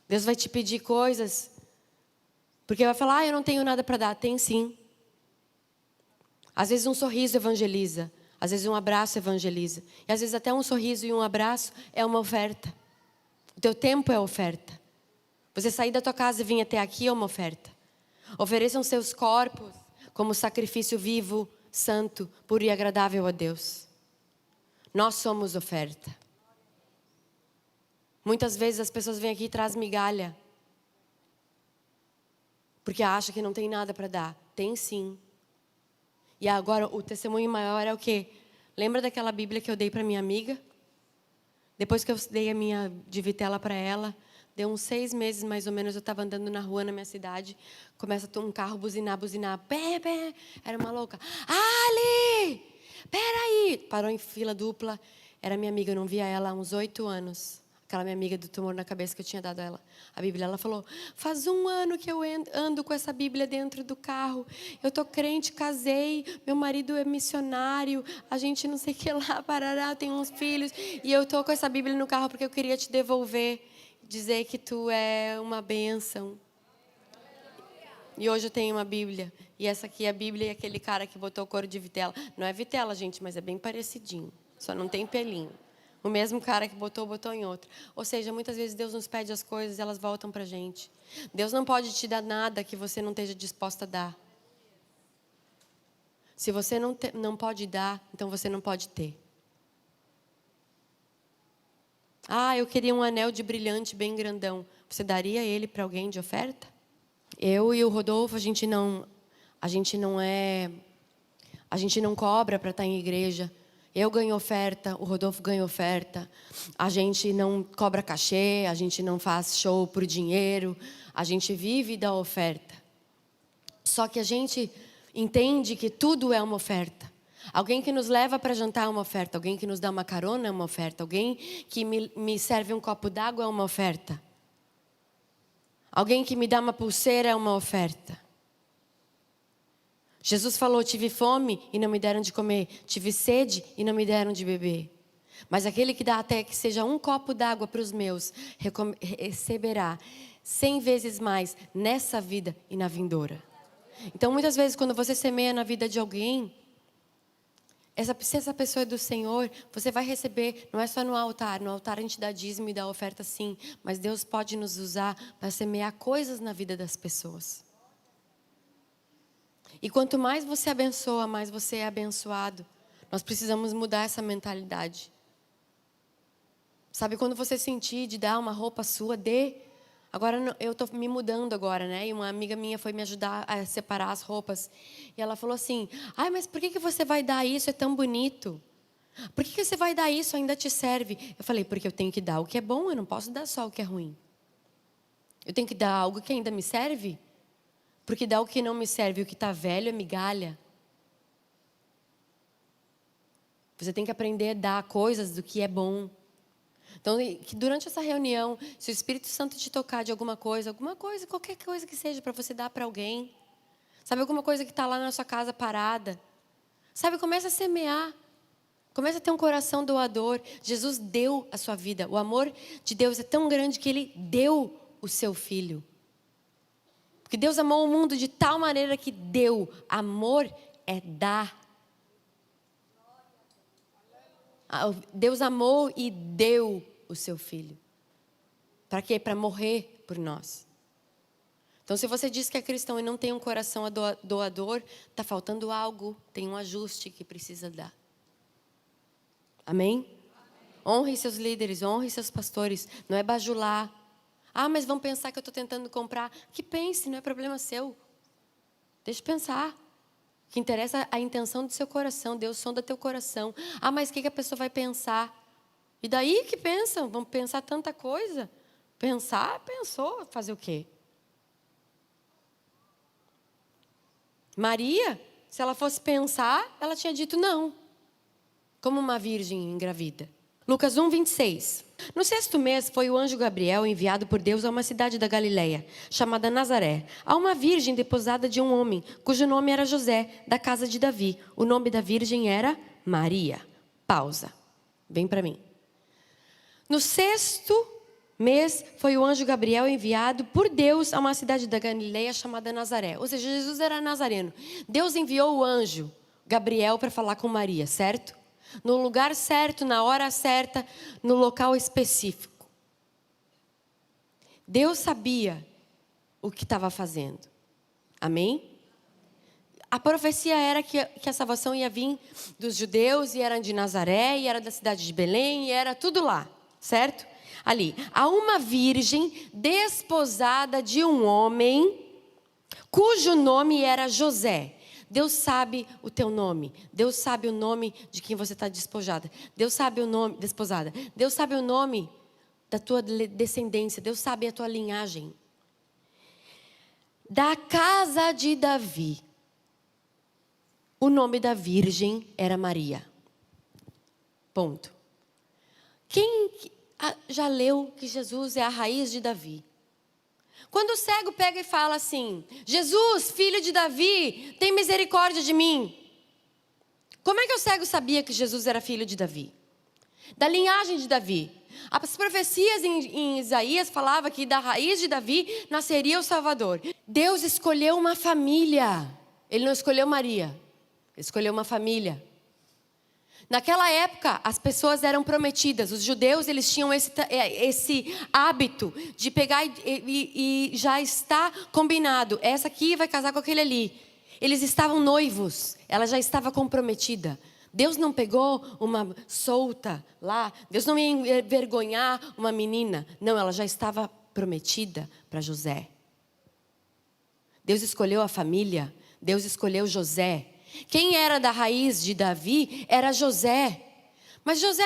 Deus vai te pedir coisas, porque vai falar: eu não tenho nada para dar. Tem sim. Às vezes um sorriso evangeliza, às vezes um abraço evangeliza. E às vezes até um sorriso e um abraço é uma oferta. O teu tempo é oferta. Você sair da tua casa e vir até aqui é uma oferta. Ofereçam seus corpos como sacrifício vivo, santo, puro e agradável a Deus. Nós somos oferta. Muitas vezes as pessoas vêm aqui e trazem migalha. Porque acham que não tem nada para dar. Tem sim. E agora o testemunho maior é o quê? Lembra daquela Bíblia que eu dei para minha amiga? Depois que eu dei a minha de vitela para ela, deu uns 6 meses mais ou menos, eu estava andando na rua na minha cidade. Começa um carro buzinar. Pé, pé. Era uma louca. Ali! Peraí! Parou em fila dupla. Era minha amiga, eu não via ela há uns 8 anos. Aquela minha amiga do tumor na cabeça que eu tinha dado a ela. A Bíblia, ela falou: faz 1 ano que eu ando com essa Bíblia dentro do carro. Eu tô crente, casei, meu marido é missionário, a gente não sei o que lá, parará, tem uns filhos. E eu tô com essa Bíblia no carro porque eu queria te devolver, dizer que tu é uma bênção. E hoje eu tenho uma Bíblia. E essa aqui é a Bíblia e aquele cara que botou couro de vitela. Não é vitela, gente, mas é bem parecidinho. Só não tem pelinho. O mesmo cara que botou em outro. Ou seja, muitas vezes Deus nos pede as coisas e elas voltam para a gente. Deus não pode te dar nada que você não esteja disposta a dar. Se você não pode dar, então você não pode ter. Ah, eu queria um anel de brilhante bem grandão. Você daria ele para alguém de oferta? Eu e o Rodolfo, a gente não cobra para estar em igreja. Eu ganho oferta, o Rodolfo ganha oferta. A gente não cobra cachê, a gente não faz show por dinheiro. A gente vive da oferta. Só que a gente entende que tudo é uma oferta. Alguém que nos leva para jantar é uma oferta. Alguém que nos dá uma carona é uma oferta. Alguém que me serve um copo d'água é uma oferta. Alguém que me dá uma pulseira é uma oferta. Jesus falou: tive fome e não me deram de comer. Tive sede e não me deram de beber. Mas aquele que dá até que seja um copo d'água para os meus, receberá 100 vezes mais nessa vida e na vindoura. Então, muitas vezes, quando você semeia na vida de alguém, se essa pessoa é do Senhor, você vai receber, não é só no altar. No altar a gente dá dízimo e dá oferta sim. Mas Deus pode nos usar para semear coisas na vida das pessoas. E quanto mais você abençoa, mais você é abençoado. Nós precisamos mudar essa mentalidade. Sabe, quando você sentir de dar uma roupa sua, dê. Agora eu estou me mudando agora, né? E uma amiga minha foi me ajudar a separar as roupas. E ela falou assim: ai, mas por que você vai dar isso? É tão bonito. Por que você vai dar isso? Ainda te serve. Eu falei: porque eu tenho que dar o que é bom, eu não posso dar só o que é ruim. Eu tenho que dar algo que ainda me serve. Porque dar o que não me serve e o que está velho é migalha. Você tem que aprender a dar coisas do que é bom. Então, que durante essa reunião, se o Espírito Santo te tocar de alguma coisa, qualquer coisa que seja para você dar para alguém, sabe, alguma coisa que está lá na sua casa parada, sabe, começa a semear, começa a ter um coração doador. Jesus deu a sua vida, o amor de Deus é tão grande que Ele deu o seu Filho. Porque Deus amou o mundo de tal maneira que deu. Amor é dar. Deus amou e deu o seu Filho. Para quê? Para morrer por nós. Então, se você diz que é cristão e não tem um coração doador, está faltando algo, tem um ajuste que precisa dar. Amém? Honre seus líderes, honre seus pastores. Não é bajular. Ah, mas vão pensar que eu estou tentando comprar. Que pense, não é problema seu. Deixa eu pensar. O que interessa é a intenção do seu coração. Deus sonda teu coração. Ah, mas o que a pessoa vai pensar? E daí que pensam? Vão pensar tanta coisa? Pensar, pensou. Fazer o quê? Maria, se ela fosse pensar, ela tinha dito não. Como uma virgem engravida. Lucas 1, 26. No 6º mês foi o anjo Gabriel enviado por Deus a uma cidade da Galileia, chamada Nazaré, a uma virgem desposada de um homem, cujo nome era José, da casa de Davi. O nome da virgem era Maria. Pausa. Vem para mim. No 6º mês foi o anjo Gabriel enviado por Deus a uma cidade da Galileia chamada Nazaré. Ou seja, Jesus era nazareno. Deus enviou o anjo Gabriel para falar com Maria, certo? No lugar certo, na hora certa, no local específico. Deus sabia o que estava fazendo. Amém? A profecia era que a salvação ia vir dos judeus, e era de Nazaré, e era da cidade de Belém, e era tudo lá, certo? Ali, há uma virgem desposada de um homem, cujo nome era José. Deus sabe o teu nome. Deus sabe o nome de quem você está despojada. Deus sabe o nome, desposada. Deus sabe o nome da tua descendência. Deus sabe a tua linhagem. Da casa de Davi. O nome da virgem era Maria. Ponto. Quem já leu que Jesus é a raiz de Davi? Quando o cego pega e fala assim: Jesus, filho de Davi, tem misericórdia de mim. Como é que o cego sabia que Jesus era filho de Davi? Da linhagem de Davi. As profecias em Isaías falavam que da raiz de Davi nasceria o Salvador. Deus escolheu uma família. Ele não escolheu Maria. Ele escolheu uma família. Naquela época, as pessoas eram prometidas. Os judeus, eles tinham esse hábito de pegar e já está combinado. Essa aqui vai casar com aquele ali. Eles estavam noivos. Ela já estava comprometida. Deus não pegou uma solta lá. Deus não ia envergonhar uma menina. Não, ela já estava prometida para José. Deus escolheu a família. Deus escolheu José. Quem era da raiz de Davi era José. Mas José,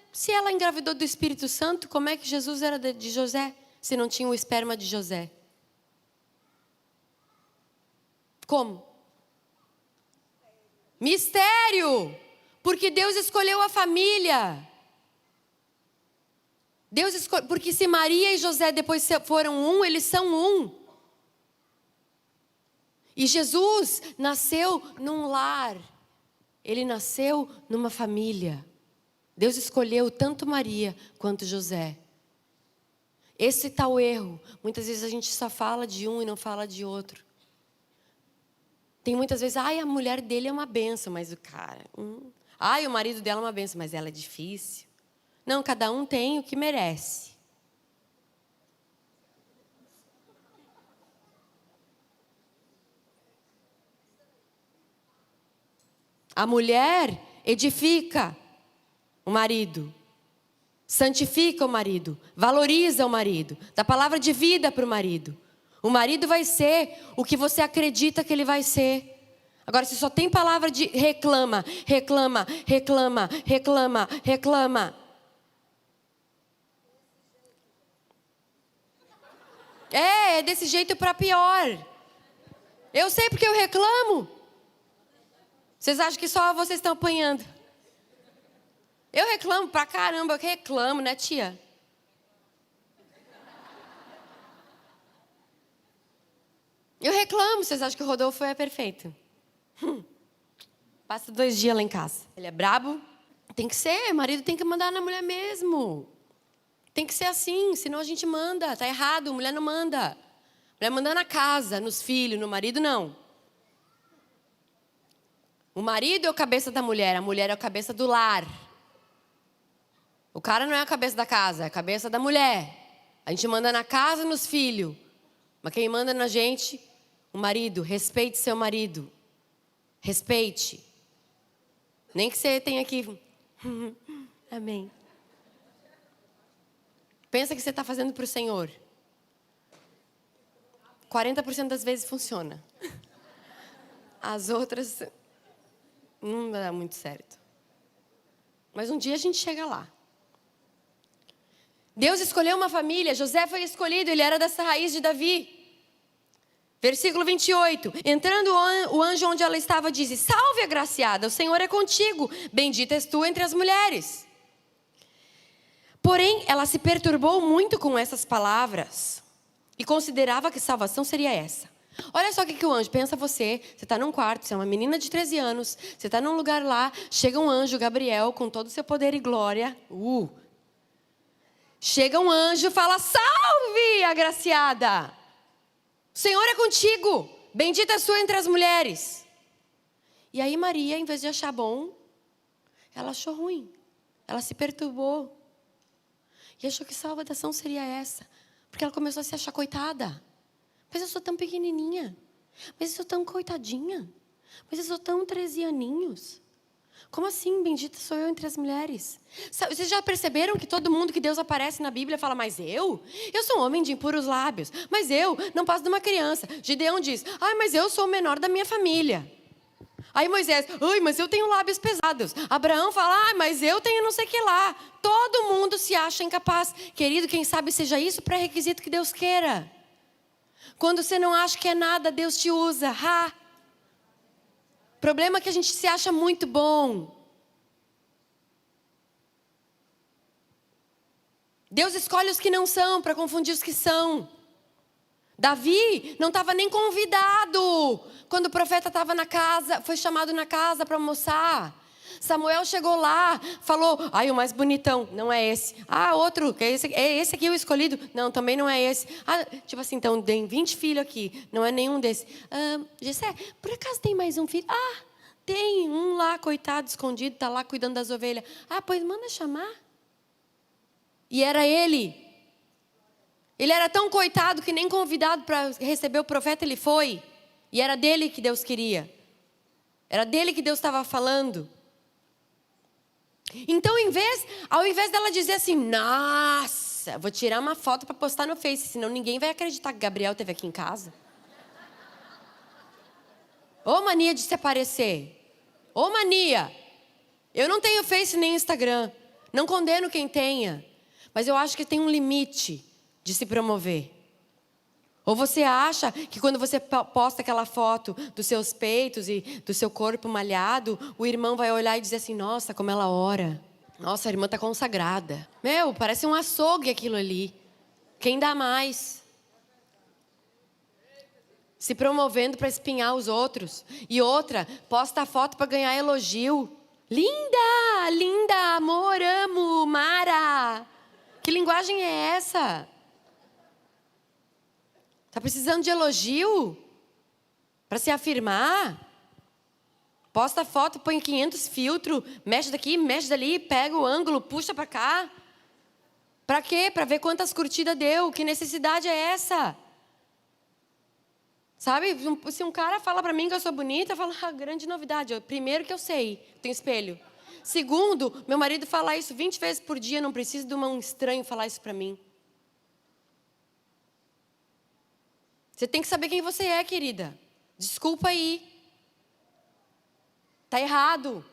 se ela engravidou do Espírito Santo, como é que Jesus era de José? Se não tinha o esperma de José? Como? Mistério! Porque Deus escolheu a família. Porque se Maria e José depois foram um, eles são um. E Jesus nasceu num lar. Ele nasceu numa família. Deus escolheu tanto Maria quanto José. Esse está o erro. Muitas vezes a gente só fala de um e não fala de outro. Tem muitas vezes, a mulher dele é uma benção, mas o cara... o marido dela é uma benção, mas ela é difícil. Não, cada um tem o que merece. A mulher edifica o marido, Santifica o marido, valoriza o marido, dá palavra de vida para o marido. O marido vai ser o que você acredita que ele vai ser. Agora, se só tem palavra de reclama, reclama, reclama, reclama, reclama. É desse jeito para pior. Eu sei porque eu reclamo. Vocês acham que só vocês estão apanhando? Eu reclamo pra caramba, eu reclamo, né, tia? Eu reclamo, vocês acham que o Rodolfo é perfeito? Passa 2 dias lá em casa. Ele é brabo? Tem que ser, marido tem que mandar na mulher mesmo. Tem que ser assim, senão a gente manda. Tá errado, mulher não manda. Mulher manda na casa, nos filhos, no marido não. O marido é o cabeça da mulher, a mulher é o cabeça do lar. O cara não é a cabeça da casa, é a cabeça da mulher. A gente manda na casa e nos filhos. Mas quem manda na gente, o marido. Respeite seu marido. Respeite. Nem que você tenha que... Amém. Pensa que você está fazendo para o Senhor. 40% das vezes funciona. As outras não dá muito certo. Mas um dia a gente chega lá. Deus escolheu uma família. José foi escolhido, ele era dessa raiz de Davi. Versículo 28. Entrando o anjo onde ela estava, disse: salve, agraciada, o Senhor é contigo. Bendita és tu entre as mulheres. Porém, ela se perturbou muito com essas palavras e considerava que salvação seria essa. Olha só o que o anjo pensa. Você está num quarto, você é uma menina de 13 anos, você está num lugar lá, chega um anjo, Gabriel, com todo o seu poder e glória. Chega um anjo e fala: salve, agraciada, o Senhor é contigo, bendita és tu entre as mulheres. E aí Maria, em vez de achar bom, ela achou ruim, ela se perturbou. E achou que salvação seria essa. Porque ela começou a se achar coitada. Mas eu sou tão pequenininha. Mas eu sou tão coitadinha. Mas eu sou tão 13 aninhos. Como assim, bendita sou eu entre as mulheres? Vocês já perceberam que todo mundo que Deus aparece na Bíblia fala: mas eu sou um homem de impuros lábios. Mas eu não passo de uma criança. Gideão diz: ai, mas eu sou o menor da minha família. Aí Moisés: ai, mas eu tenho lábios pesados. Abraão fala: ai, mas eu tenho não sei o que lá. Todo mundo se acha incapaz. Querido, quem sabe seja isso o pré-requisito que Deus queira. Quando você não acha que é nada, Deus te usa. Problema é que a gente se acha muito bom. Deus escolhe os que não são para confundir os que são. Davi não estava nem convidado quando o profeta estava na casa, foi chamado na casa para almoçar. Samuel chegou lá, falou: ai, o mais bonitão, não é esse. Ah, outro, é esse aqui o escolhido. Não, também não é esse. Ah, tipo assim, então tem 20 filhos aqui, não é nenhum desse. Jessé, por acaso tem mais um filho? Ah, tem um lá, coitado, escondido, está lá cuidando das ovelhas. Ah, pois manda chamar. E era ele. Ele era tão coitado que nem convidado para receber o profeta ele foi. E era dele que Deus queria. Era dele que Deus estava falando. Então, ao invés dela dizer assim: nossa, vou tirar uma foto para postar no Face, senão ninguém vai acreditar que Gabriel esteve aqui em casa. Ô mania de se aparecer. Ô mania. Eu não tenho Face nem Instagram. Não condeno quem tenha. Mas eu acho que tem um limite de se promover. Ou você acha que quando você posta aquela foto dos seus peitos e do seu corpo malhado, o irmão vai olhar e dizer assim: nossa, como ela ora. Nossa, a irmã está consagrada. Parece um açougue aquilo ali. Quem dá mais? Se promovendo para espinhar os outros. E outra, posta a foto para ganhar elogio. Linda, linda, amor, amo, Mara. Que linguagem é essa? Está precisando de elogio? Para se afirmar? Posta foto, põe 500 filtros, mexe daqui, mexe dali, pega o ângulo, puxa para cá. Para quê? Para ver quantas curtidas deu. Que necessidade é essa? Sabe, se um cara fala para mim que eu sou bonita, eu falo: grande novidade. Primeiro que eu sei, tenho espelho. Segundo, meu marido fala isso 20 vezes por dia, não preciso de um estranho falar isso para mim. Você tem que saber quem você é, querida. Desculpa aí. Tá errado.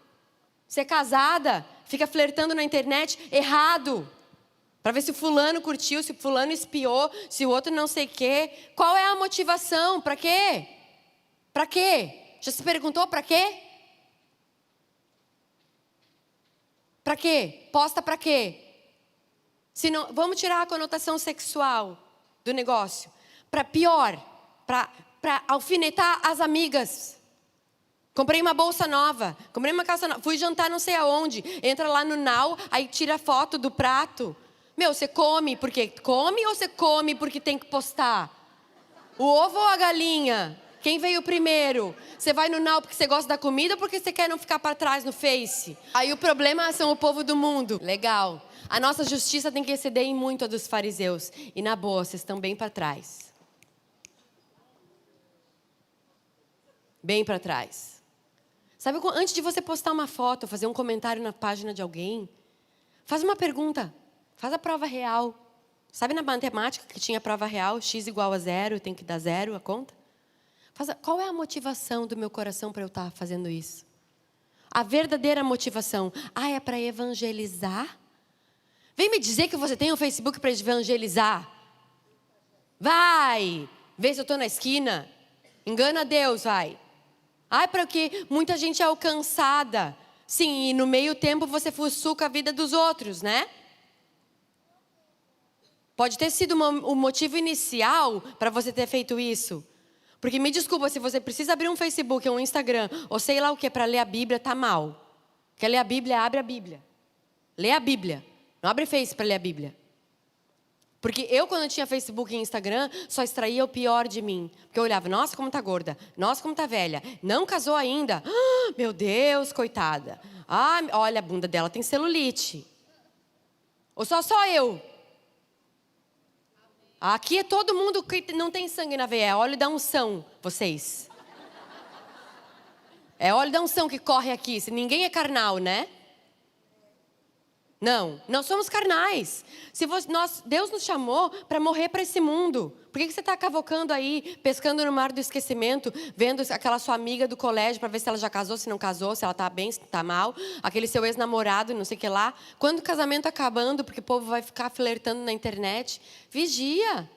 Você é casada, fica flertando na internet, errado. Para ver se o fulano curtiu, se o fulano espiou, se o outro não sei o quê. Qual é a motivação? Para quê? Para quê? Já se perguntou para quê? Para quê? Posta para quê? Se não, vamos tirar a conotação sexual do negócio. Para pior, para alfinetar as amigas. Comprei uma bolsa nova, comprei uma calça nova, fui jantar não sei aonde. Entra lá no Now, aí tira foto do prato. Meu, você come porque come ou você come porque tem que postar? O ovo ou a galinha? Quem veio primeiro? Você vai no Now porque você gosta da comida ou porque você quer não ficar para trás no Face? Aí o problema são o povo do mundo. Legal. A nossa justiça tem que exceder em muito a dos fariseus. E na boa, vocês estão bem para trás. Bem para trás. Sabe, antes de você postar uma foto, fazer um comentário na página de alguém, faz uma pergunta. Faz a prova real. Sabe na matemática que tinha a prova real? X igual a 0, tem que dar 0 a conta? Qual é a motivação do meu coração para eu estar fazendo isso? A verdadeira motivação. É para evangelizar? Vem me dizer que você tem um Facebook para evangelizar. Vai! Vê se eu estou na esquina. Engana Deus, vai. Para que muita gente é alcançada. Sim, e no meio tempo você fuçuca a vida dos outros, né? Pode ter sido o motivo inicial para você ter feito isso. Porque me desculpa, se você precisa abrir um Facebook ou um Instagram, ou sei lá o que, para ler a Bíblia, tá mal. Quer ler a Bíblia, abre a Bíblia. Lê a Bíblia. Não abre Face para ler a Bíblia. Porque eu, quando eu tinha Facebook e Instagram, só extraía o pior de mim. Porque eu olhava, nossa, como tá gorda. Nossa, como tá velha. Não casou ainda. Meu Deus, coitada. Olha, a bunda dela tem celulite. Ou só eu? Aqui é todo mundo que não tem sangue na veia. É óleo da unção, vocês. É óleo da unção que corre aqui. Se ninguém é carnal, né? Não, nós somos carnais. Deus nos chamou para morrer para esse mundo. Por que você está cavocando aí, pescando no mar do esquecimento, vendo aquela sua amiga do colégio para ver se ela já casou, se não casou, se ela está bem, se está mal, aquele seu ex-namorado, não sei o que lá. Quando o casamento acabando, porque o povo vai ficar flertando na internet, vigia.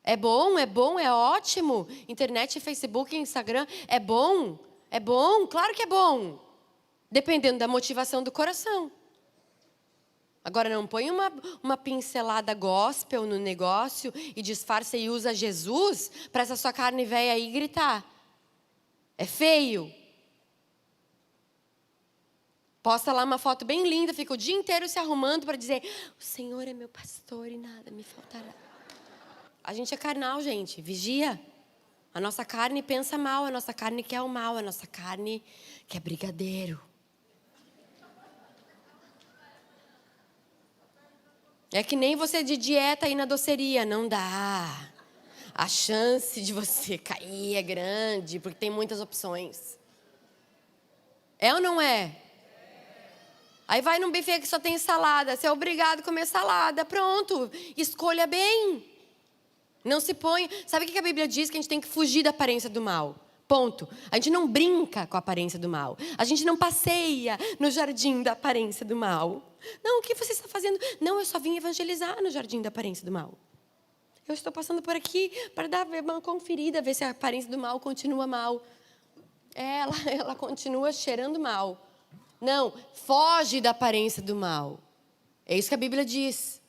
É bom, é ótimo. Internet, Facebook, Instagram, é bom, claro que é bom. Dependendo da motivação do coração. Agora, não põe uma pincelada gospel no negócio e disfarça e usa Jesus para essa sua carne velha aí gritar. É feio. Posta lá uma foto bem linda, fica o dia inteiro se arrumando para dizer: o Senhor é meu pastor e nada me faltará. A gente é carnal, gente. Vigia. A nossa carne pensa mal, a nossa carne quer o mal, a nossa carne quer brigadeiro. É que nem você de dieta aí na doceria, não dá. A chance de você cair é grande, porque tem muitas opções. É ou não é? Aí vai num buffet que só tem salada, você é obrigado a comer salada, pronto. Escolha bem. Não se põe... Sabe o que a Bíblia diz? Que a gente tem que fugir da aparência do mal. Ponto. A gente não brinca com a aparência do mal. A gente não passeia no jardim da aparência do mal. Não, o que você está fazendo? Não, eu só vim evangelizar no jardim da aparência do mal. Eu estou passando por aqui para dar uma conferida, ver se a aparência do mal continua mal. Ela continua cheirando mal. Não, foge da aparência do mal. É isso que a Bíblia diz.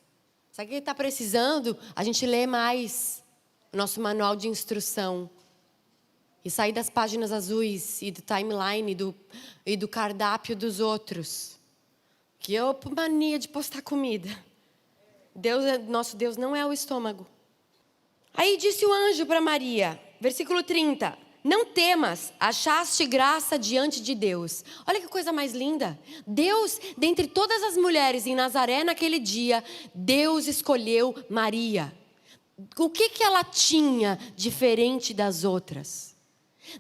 Sabe o que está precisando? A gente lê mais o nosso manual de instrução. E sair das páginas azuis e do timeline e do cardápio dos outros. Que eu, mania de postar comida. Nosso Deus não é o estômago. Aí disse o anjo para Maria, versículo 30. Não temas, achaste graça diante de Deus. Olha que coisa mais linda. Deus, dentre todas as mulheres em Nazaré naquele dia, Deus escolheu Maria. O que ela tinha diferente das outras?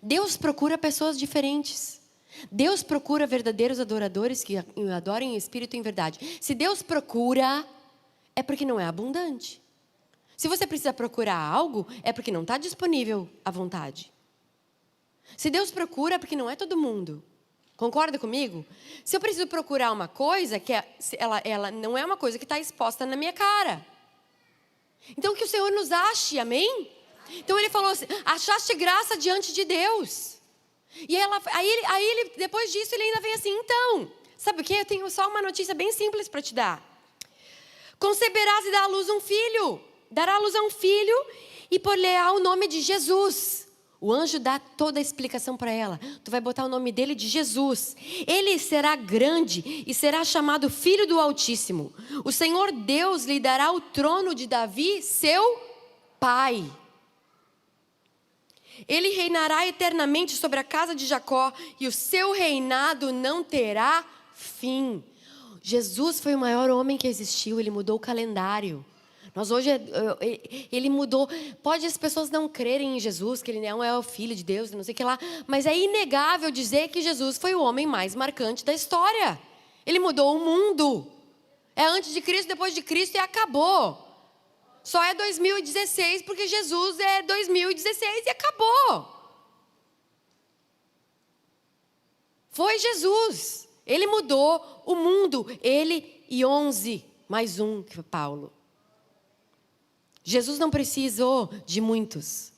Deus procura pessoas diferentes. Deus procura verdadeiros adoradores que o adorem em espírito e em verdade. Se Deus procura, é porque não é abundante. Se você precisa procurar algo, é porque não está disponível à vontade. Se Deus procura, é porque não é todo mundo. Concorda comigo? Se eu preciso procurar uma coisa, ela não é uma coisa que está exposta na minha cara. Então que o Senhor nos ache, amém? Então ele falou assim, achaste graça diante de Deus. E aí ele, depois disso, ele ainda vem assim, então, sabe o que? Eu tenho só uma notícia bem simples para te dar. Conceberás e dará à luz um filho. Dará à luz a um filho e por-lhe-á o nome de Jesus. O anjo dá toda a explicação para ela. Tu vai botar o nome dele de Jesus. Ele será grande e será chamado Filho do Altíssimo. O Senhor Deus lhe dará o trono de Davi, seu pai. Ele reinará eternamente sobre a casa de Jacó e o seu reinado não terá fim. Jesus foi o maior homem que existiu, ele mudou o calendário. Ele mudou. Pode as pessoas não crerem em Jesus, que ele não é o Filho de Deus, não sei o que lá, mas é inegável dizer que Jesus foi o homem mais marcante da história. Ele mudou o mundo. É antes de Cristo, depois de Cristo e acabou. Só é 2016 porque Jesus é 2016 e acabou. Foi Jesus. Ele mudou o mundo. Ele e 11, mais um, que foi Paulo. Jesus não precisou de muitos.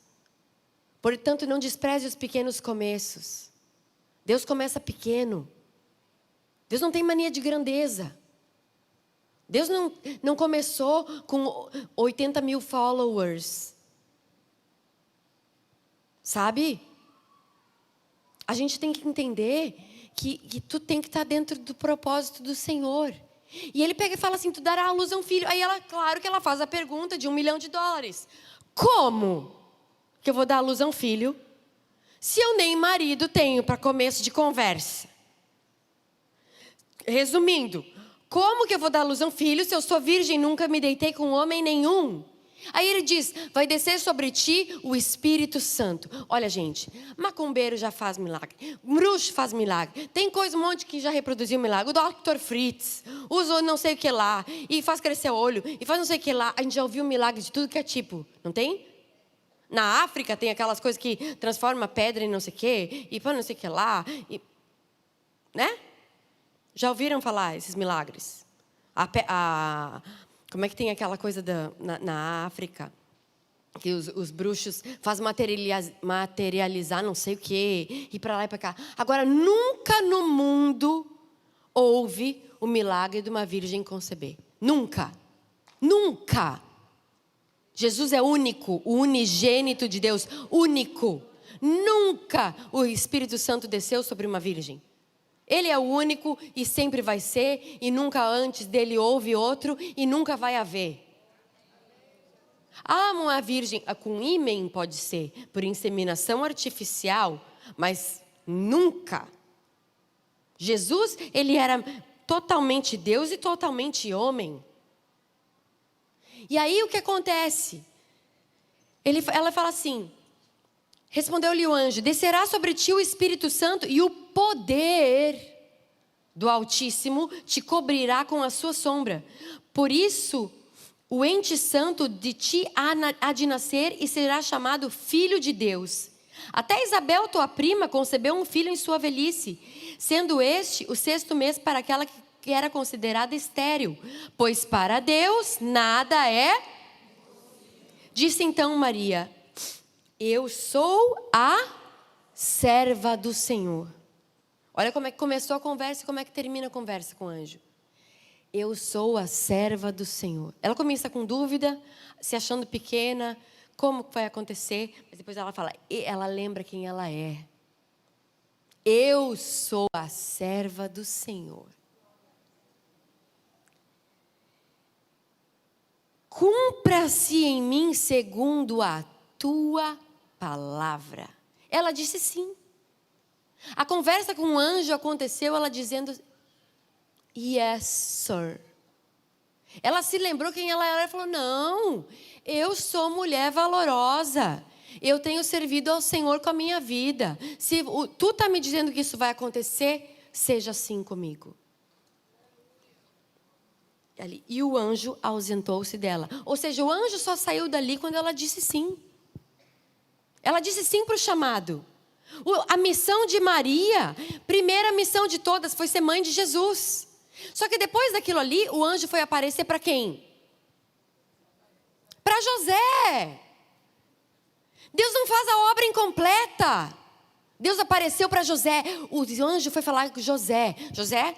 Portanto, não despreze os pequenos começos. Deus começa pequeno. Deus não tem mania de grandeza. Deus não começou com 80 mil followers. Sabe? A gente tem que entender que tu tem que estar dentro do propósito do Senhor. E ele pega e fala assim, tu dará à luz a um filho. Aí claro que ela faz a pergunta de $1 milhão. Como que eu vou dar à luz a um filho se eu nem marido tenho para começo de conversa? Resumindo, como que eu vou dar à luz a um filho se eu sou virgem e nunca me deitei com homem nenhum? Aí ele diz, vai descer sobre ti o Espírito Santo. Olha, gente, macumbeiro já faz milagre, bruxo faz milagre, tem um monte que já reproduziu milagre. O Dr. Fritz usou não sei o que lá, e faz crescer o olho, e faz não sei o que lá. A gente já ouviu milagre de tudo que é tipo, não tem? Na África tem aquelas coisas que transforma pedra em não sei o que, e para não sei o que lá, né? Já ouviram falar esses milagres? Como é que tem aquela coisa na África? Que os bruxos fazem materializar não sei o quê, e para lá e para cá. Agora, nunca no mundo houve o milagre de uma virgem conceber. Nunca. Nunca. Jesus é único, o unigênito de Deus. Único. Nunca o Espírito Santo desceu sobre uma virgem. Ele é o único e sempre vai ser, e nunca antes dele houve outro, e nunca vai haver. Uma virgem com ímen pode ser, por inseminação artificial, mas nunca. Jesus, ele era totalmente Deus e totalmente homem. E aí o que acontece? Ela fala assim, respondeu-lhe o anjo, descerá sobre ti o Espírito Santo e o poder do Altíssimo te cobrirá com a sua sombra. Por isso, o ente santo de ti há de nascer e será chamado Filho de Deus. Até Isabel, tua prima, concebeu um filho em sua velhice, sendo este o 6º mês para aquela que era considerada estéril, pois para Deus nada é. Disse então Maria, eu sou a serva do Senhor. Olha como é que começou a conversa e como é que termina a conversa com o anjo. Eu sou a serva do Senhor. Ela começa com dúvida, se achando pequena, como vai acontecer, mas depois ela fala, ela lembra quem ela é. Eu sou a serva do Senhor. Cumpra-se em mim segundo a tua palavra. Ela disse sim. A conversa com o anjo aconteceu, ela dizendo, yes, sir. Ela se lembrou quem ela era e falou, não, eu sou mulher valorosa. Eu tenho servido ao Senhor com a minha vida. Se tu está me dizendo que isso vai acontecer, seja assim comigo. E o anjo ausentou-se dela. Ou seja, o anjo só saiu dali quando ela disse sim. Ela disse sim para o chamado. A missão de Maria, primeira missão de todas, foi ser mãe de Jesus. Só que depois daquilo ali, o anjo foi aparecer para quem? Para José. Deus não faz a obra incompleta. Deus apareceu para José. O anjo foi falar com José. José,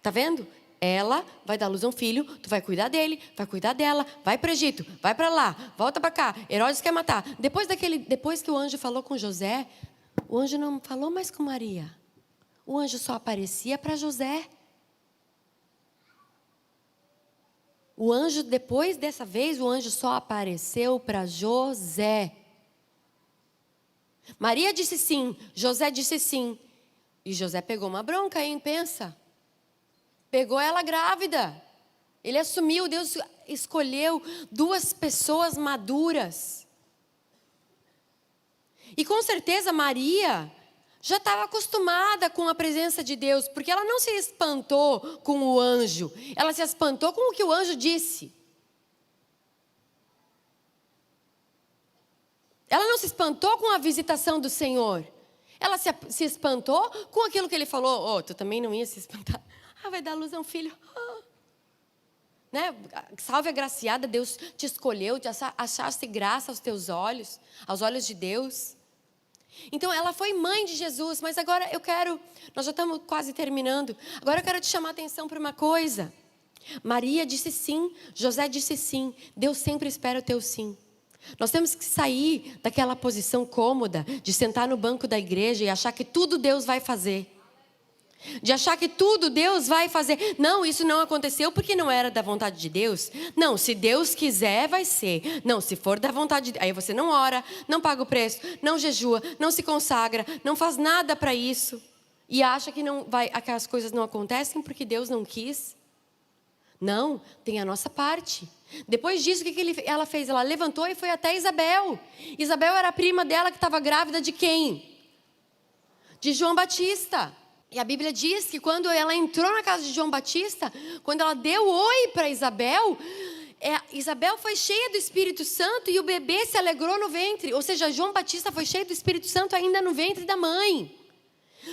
tá vendo? Ela vai dar luz a um filho, tu vai cuidar dele, vai cuidar dela, vai para o Egito, vai para lá, volta para cá, Herodes quer matar. Depois que o anjo falou com José, o anjo não falou mais com Maria. O anjo só aparecia para José. O anjo, depois dessa vez, o anjo só apareceu para José. Maria disse sim, José disse sim. E José pegou uma bronca, hein? Pensa. Pegou ela grávida. Ele assumiu, Deus escolheu duas pessoas maduras. E com certeza Maria já estava acostumada com a presença de Deus, porque ela não se espantou com o anjo, ela se espantou com o que o anjo disse. Ela não se espantou com a visitação do Senhor. Ela se espantou com aquilo que ele falou. Oh, tu também não ia se espantar. Vai dar luz a um filho. Né? Salve agraciada, Deus te escolheu, achaste graça aos teus olhos, aos olhos de Deus. Então ela foi mãe de Jesus, mas agora nós já estamos quase terminando. Agora eu quero te chamar a atenção para uma coisa. Maria disse sim, José disse sim. Deus sempre espera o teu sim. Nós temos que sair daquela posição cômoda de sentar no banco da igreja e achar que tudo Deus vai fazer. De achar que tudo Deus vai fazer. Não, isso não aconteceu porque não era da vontade de Deus. Não, se Deus quiser, vai ser. Não, se for da vontade de Deus. Aí você não ora, não paga o preço, não jejua, não se consagra, não faz nada para isso. E acha que que as coisas não acontecem porque Deus não quis. Não, tem a nossa parte. Depois disso, o que ela fez? Ela levantou e foi até Isabel. Isabel era a prima dela que estava grávida de quem? De João Batista. E a Bíblia diz que quando ela entrou na casa de João Batista, quando ela deu oi para Isabel, Isabel foi cheia do Espírito Santo e o bebê se alegrou no ventre. Ou seja, João Batista foi cheio do Espírito Santo ainda no ventre da mãe.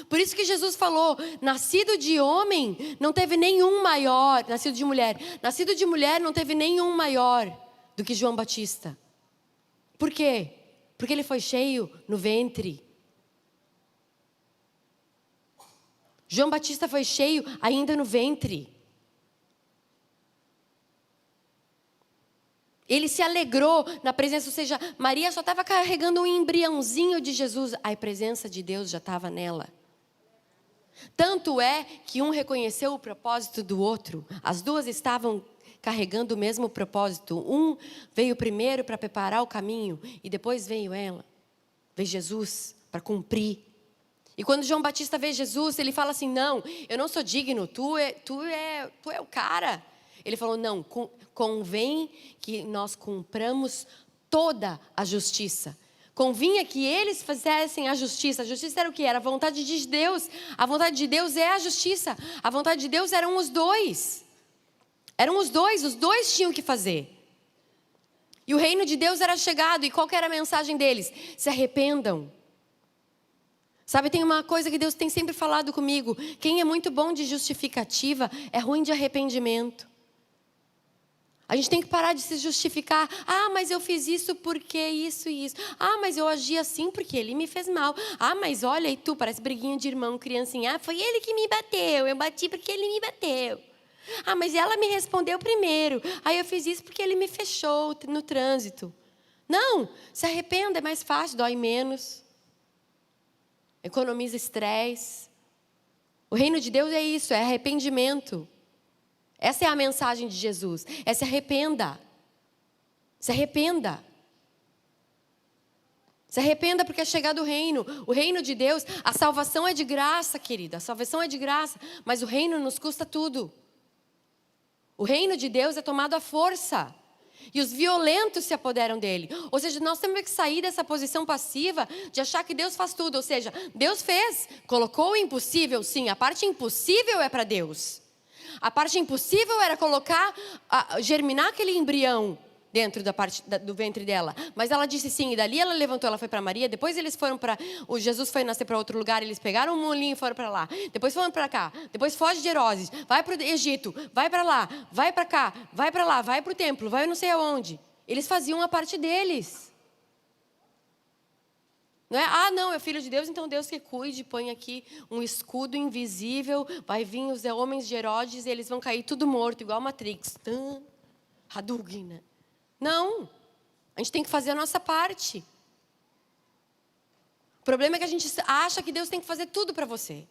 Por isso que Jesus falou, nascido de homem não teve nenhum maior, nascido de mulher não teve nenhum maior do que João Batista. Por quê? Porque ele foi cheio no ventre. João Batista foi cheio ainda no ventre. Ele se alegrou na presença, ou seja, Maria só estava carregando um embriãozinho de Jesus. A presença de Deus já estava nela. Tanto é que um reconheceu o propósito do outro. As duas estavam carregando o mesmo propósito. Um veio primeiro para preparar o caminho e depois veio Jesus para cumprir. E quando João Batista vê Jesus, ele fala assim, não, eu não sou digno, tu é o cara. Ele falou, não, convém que nós cumpramos toda a justiça. Convinha que eles fizessem a justiça. A justiça era o quê? Era a vontade de Deus. A vontade de Deus é a justiça. A vontade de Deus eram os dois. Os dois tinham que fazer. E o reino de Deus era chegado. E qual que era a mensagem deles? Se arrependam. Sabe, tem uma coisa que Deus tem sempre falado comigo. Quem é muito bom de justificativa é ruim de arrependimento. A gente tem que parar de se justificar. Ah, mas eu fiz isso porque isso e isso. Ah, mas eu agi assim porque ele me fez mal. Ah, mas olha, e tu, parece briguinha de irmão, criancinha. Ah, foi ele que me bateu. Eu bati porque ele me bateu. Ah, mas ela me respondeu primeiro. Ah, eu fiz isso porque ele me fechou no trânsito. Não, se arrependa, é mais fácil, dói menos. Economiza estresse. O reino de Deus é isso, é arrependimento. Essa é a mensagem de Jesus. É se arrependa. Se arrependa. Se arrependa porque é chegado o reino. O reino de Deus, a salvação é de graça, querida. A salvação é de graça, mas o reino nos custa tudo. O reino de Deus é tomado à força. E os violentos se apoderam dele. Ou seja, nós temos que sair dessa posição passiva de achar que Deus faz tudo. Ou seja, Deus fez, colocou o impossível, sim. A parte impossível é para Deus. A parte impossível era colocar, germinar aquele embrião dentro do ventre dela. Mas ela disse sim, e dali ela levantou, ela foi para Maria. Depois eles foram para... O Jesus foi nascer para outro lugar, eles pegaram um molinho e foram para lá. Depois foram para cá. Depois foge de Herodes, vai para o Egito, vai para lá, vai para cá, vai para lá, vai para o templo, vai não sei aonde. Eles faziam a parte deles. Não é? Ah, não, é filho de Deus, então Deus que cuide, põe aqui um escudo invisível, vai vir os homens de Herodes e eles vão cair tudo morto, igual Matrix. Hadouken, né? Não, a gente tem que fazer a nossa parte. O problema é que a gente acha que Deus tem que fazer tudo para você.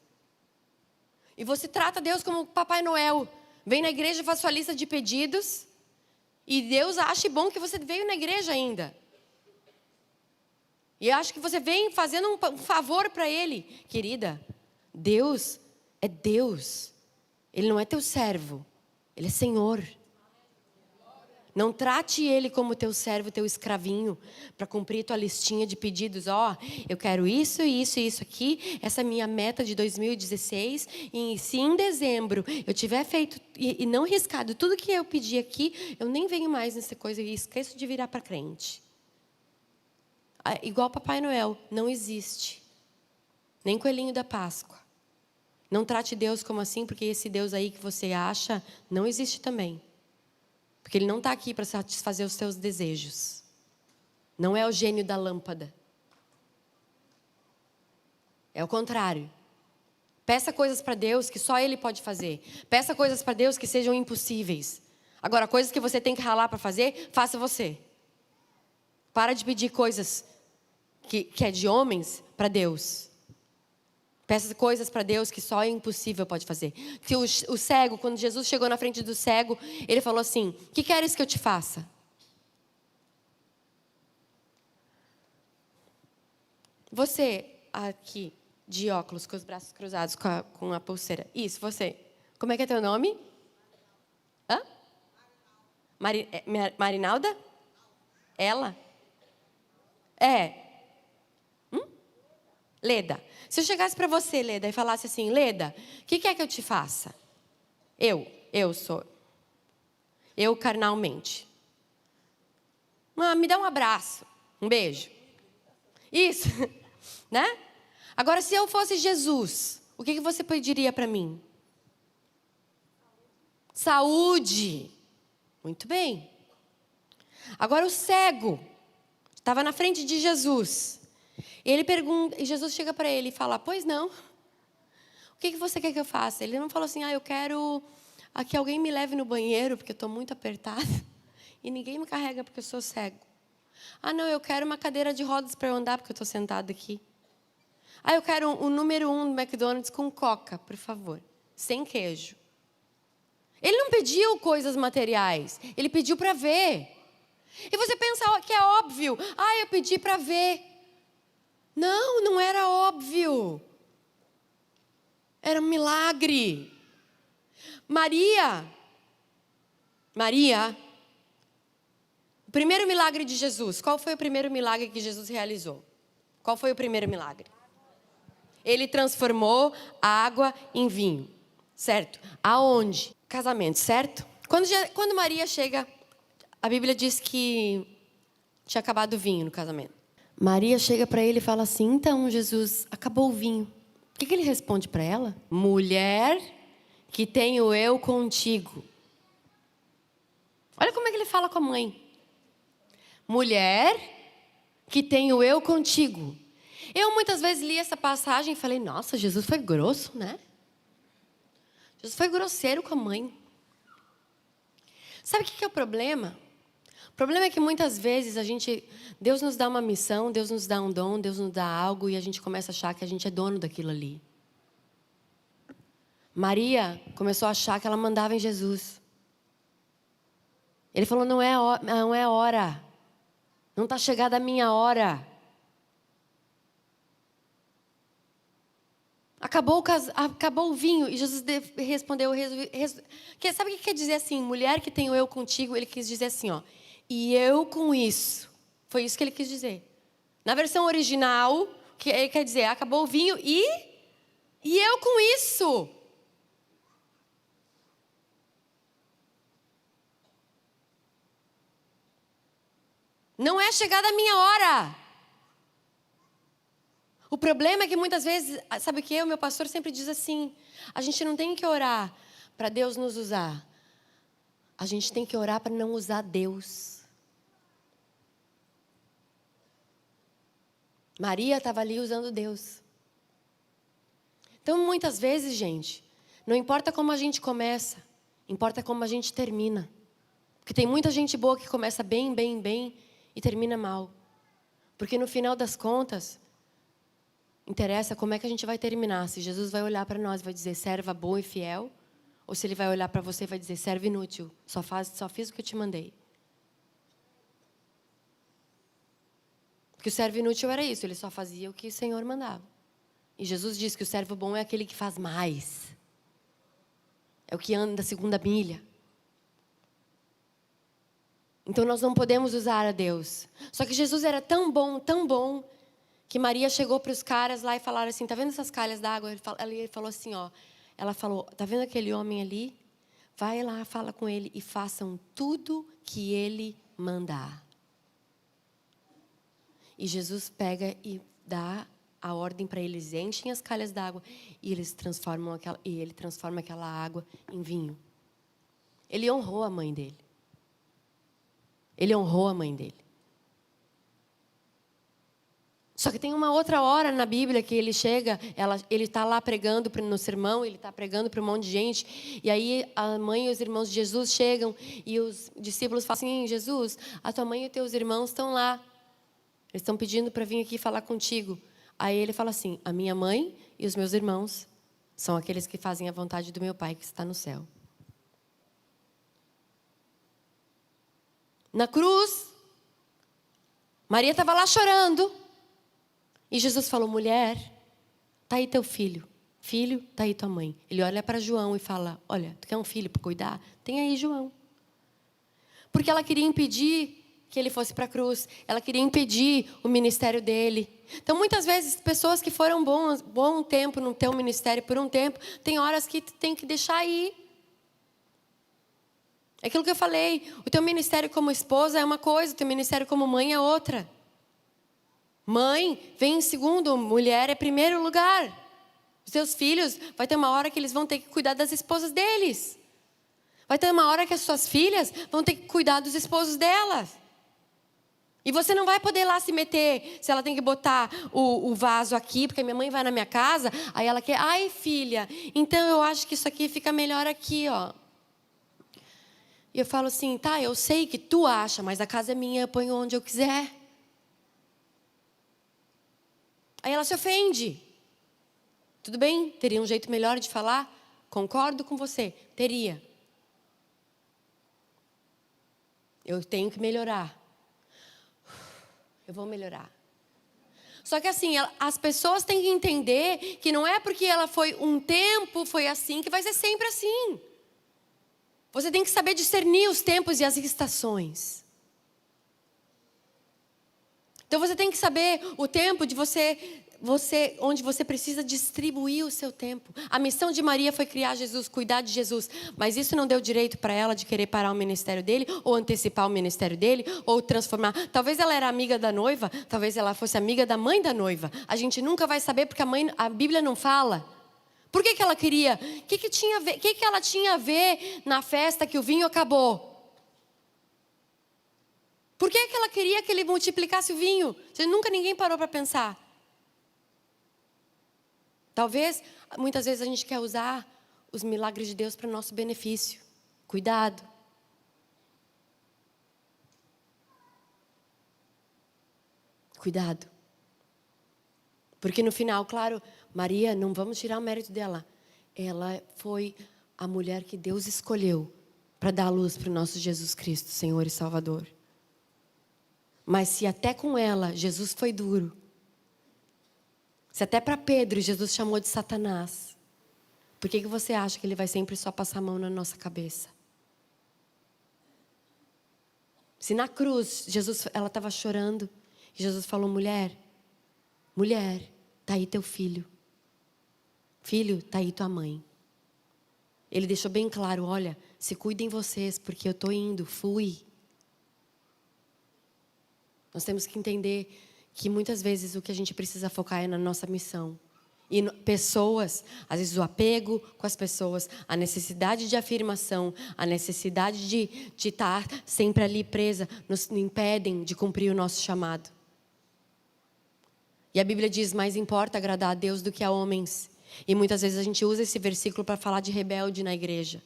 E você trata Deus como Papai Noel. Vem na igreja, faz sua lista de pedidos. E Deus acha bom que você veio na igreja ainda. E acha que você vem fazendo um favor para Ele. Querida, Deus é Deus. Ele não é teu servo. Ele é Senhor. Não trate Ele como teu servo, teu escravinho, para cumprir tua listinha de pedidos. Eu quero isso, isso e isso aqui. Essa é a minha meta de 2016. E se em dezembro eu tiver feito e não riscado tudo que eu pedi aqui, eu nem venho mais nessa coisa e esqueço de virar para crente. Igual Papai Noel, não existe. Nem Coelhinho da Páscoa. Não trate Deus como assim, porque esse Deus aí que você acha não existe também. Porque Ele não está aqui para satisfazer os seus desejos. Não é o gênio da lâmpada. É o contrário. Peça coisas para Deus que só Ele pode fazer. Peça coisas para Deus que sejam impossíveis. Agora, coisas que você tem que ralar para fazer, faça você. Para de pedir coisas que é de homens para Deus. Peça coisas para Deus que só é impossível pode fazer. Que o cego, quando Jesus chegou na frente do cego, ele falou assim: o que queres que eu te faça? Você aqui, de óculos, com os braços cruzados, com a pulseira. Isso, você. Como é que é teu nome? Hã? Marinalda? Ela? Leda. Se eu chegasse para você, Leda, e falasse assim: Leda, o que quer que eu te faça? Eu sou. Eu carnalmente. Me dá um abraço, um beijo. Isso, né? Agora, se eu fosse Jesus, o que você pediria para mim? Saúde. Muito bem. Agora o cego estava na frente de Jesus. Ele pergunta, e Jesus chega para ele e fala: pois não. O que você quer que eu faça? Ele não falou assim: eu quero que alguém me leve no banheiro, porque eu estou muito apertada. E ninguém me carrega porque eu sou cego. Não, eu quero uma cadeira de rodas para eu andar, porque eu estou sentada aqui. Eu quero o número 1 do McDonald's com coca, por favor. Sem queijo. Ele não pediu coisas materiais. Ele pediu para ver. E você pensa que é óbvio. Eu pedi para ver. Não, não era óbvio. Era um milagre. Maria. O primeiro milagre de Jesus. Qual foi o primeiro milagre que Jesus realizou? Qual foi o primeiro milagre? Ele transformou a água em vinho. Certo? Aonde? Casamento, certo? Quando Maria chega, a Bíblia diz que tinha acabado o vinho no casamento. Maria chega para ele e fala assim: então, Jesus, acabou o vinho. O que ele responde para ela? Mulher, que tenho eu contigo. Olha como é que ele fala com a mãe. Mulher, que tenho eu contigo. Eu muitas vezes li essa passagem e falei: nossa, Jesus foi grosso, né? Jesus foi grosseiro com a mãe. Sabe o que é o problema? O problema é que muitas vezes Deus nos dá uma missão, Deus nos dá um dom, Deus nos dá algo e a gente começa a achar que a gente é dono daquilo ali. Maria começou a achar que ela mandava em Jesus. Ele falou: não é hora. Não está chegada a minha hora. Acabou o vinho. E Jesus respondeu: sabe o que quer dizer assim? Mulher, que tenho eu contigo. Ele quis dizer assim: E eu com isso. Foi isso que ele quis dizer. Na versão original, que ele quer dizer, acabou o vinho e eu com isso. Não é chegada a minha hora. O problema é que muitas vezes, sabe o que? O meu pastor sempre diz assim, a gente não tem que orar para Deus nos usar. A gente tem que orar para não usar Deus. Maria estava ali usando Deus. Então, muitas vezes, gente, não importa como a gente começa, importa como a gente termina. Porque tem muita gente boa que começa bem, bem, bem e termina mal. Porque no final das contas, interessa como é que a gente vai terminar. Se Jesus vai olhar para nós e vai dizer, serva boa e fiel, ou se ele vai olhar para você e vai dizer, serva inútil, só fiz o que eu te mandei. Porque o servo inútil era isso, ele só fazia o que o Senhor mandava. E Jesus diz que o servo bom é aquele que faz mais. É o que anda a segunda milha. Então nós não podemos usar a Deus. Só que Jesus era tão bom, que Maria chegou para os caras lá e falaram assim, tá vendo essas calhas d'água? Ele falou assim, ó. Ela falou, tá vendo aquele homem ali? Vai lá, fala com ele e façam tudo que ele mandar. E Jesus pega e dá a ordem para eles, enchem as calhas d'água e ele transforma aquela água em vinho. Ele honrou a mãe dele. Ele honrou a mãe dele. Só que tem uma outra hora na Bíblia que ele chega, ele está lá pregando no sermão, ele está pregando para um monte de gente, e aí a mãe e os irmãos de Jesus chegam, e os discípulos falam assim, Jesus, a tua mãe e os teus irmãos estão lá, eles estão pedindo para vir aqui falar contigo. Aí ele fala assim, a minha mãe e os meus irmãos são aqueles que fazem a vontade do meu Pai que está no céu. Na cruz, Maria estava lá chorando. E Jesus falou, mulher, está aí teu filho. Filho, está aí tua mãe. Ele olha para João e fala, olha, tu quer um filho para cuidar? Tem aí João. Porque ela queria impedir que ele fosse para a cruz. Ela queria impedir o ministério dele. Então, muitas vezes, pessoas que foram bom tempo no teu ministério, por um tempo, tem horas que tu tem que deixar ir. É aquilo que eu falei, o teu ministério como esposa é uma coisa, o teu ministério como mãe é outra. Mãe vem em segundo, mulher é primeiro lugar. Os teus filhos, vai ter uma hora que eles vão ter que cuidar das esposas deles. Vai ter uma hora que as suas filhas vão ter que cuidar dos esposos delas. E você não vai poder lá se meter, se ela tem que botar o vaso aqui, porque minha mãe vai na minha casa, aí ela quer, ai filha, então eu acho que isso aqui fica melhor aqui, ó. E eu falo assim, tá, eu sei que tu acha, mas a casa é minha, eu ponho onde eu quiser. Aí ela se ofende. Tudo bem? Teria um jeito melhor de falar? Concordo com você. Teria. Eu tenho que melhorar. Eu vou melhorar. Só que assim, as pessoas têm que entender que não é porque ela foi um tempo, foi assim, que vai ser sempre assim. Você tem que saber discernir os tempos e as estações. Então você tem que saber o tempo de onde você precisa distribuir o seu tempo. A missão de Maria foi criar Jesus, cuidar de Jesus. Mas isso não deu direito para ela de querer parar o ministério dele, ou antecipar o ministério dele, ou transformar. Talvez ela era amiga da noiva, talvez ela fosse amiga da mãe da noiva. A gente nunca vai saber porque a Bíblia não fala. Por que ela queria? O que ela tinha a ver na festa que o vinho acabou? Por que ela queria que ele multiplicasse o vinho? Nunca ninguém parou para pensar. Talvez, muitas vezes a gente quer usar os milagres de Deus para o nosso benefício. Cuidado. Cuidado. Porque no final, claro, Maria, não vamos tirar o mérito dela. Ela foi a mulher que Deus escolheu para dar a luz para o nosso Jesus Cristo, Senhor e Salvador. Mas se até com ela Jesus foi duro, se até para Pedro Jesus chamou de Satanás, por que você acha que ele vai sempre só passar a mão na nossa cabeça? Se na cruz, ela estava chorando, e Jesus falou: mulher, tá aí teu filho. Filho, tá aí tua mãe. Ele deixou bem claro: olha, se cuidem vocês, porque eu estou indo, fui. Nós temos que entender que muitas vezes o que a gente precisa focar é na nossa missão. E pessoas, às vezes o apego com as pessoas, a necessidade de afirmação, a necessidade de estar sempre ali presa, nos impedem de cumprir o nosso chamado. E a Bíblia diz: mais importa agradar a Deus do que a homens. E muitas vezes a gente usa esse versículo para falar de rebelde na igreja.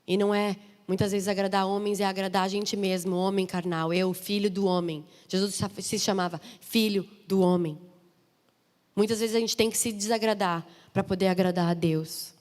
E não é, muitas vezes agradar homens é agradar a gente mesmo, o homem carnal, eu, filho do homem. Jesus se chamava filho do homem. Muitas vezes a gente tem que se desagradar para poder agradar a Deus.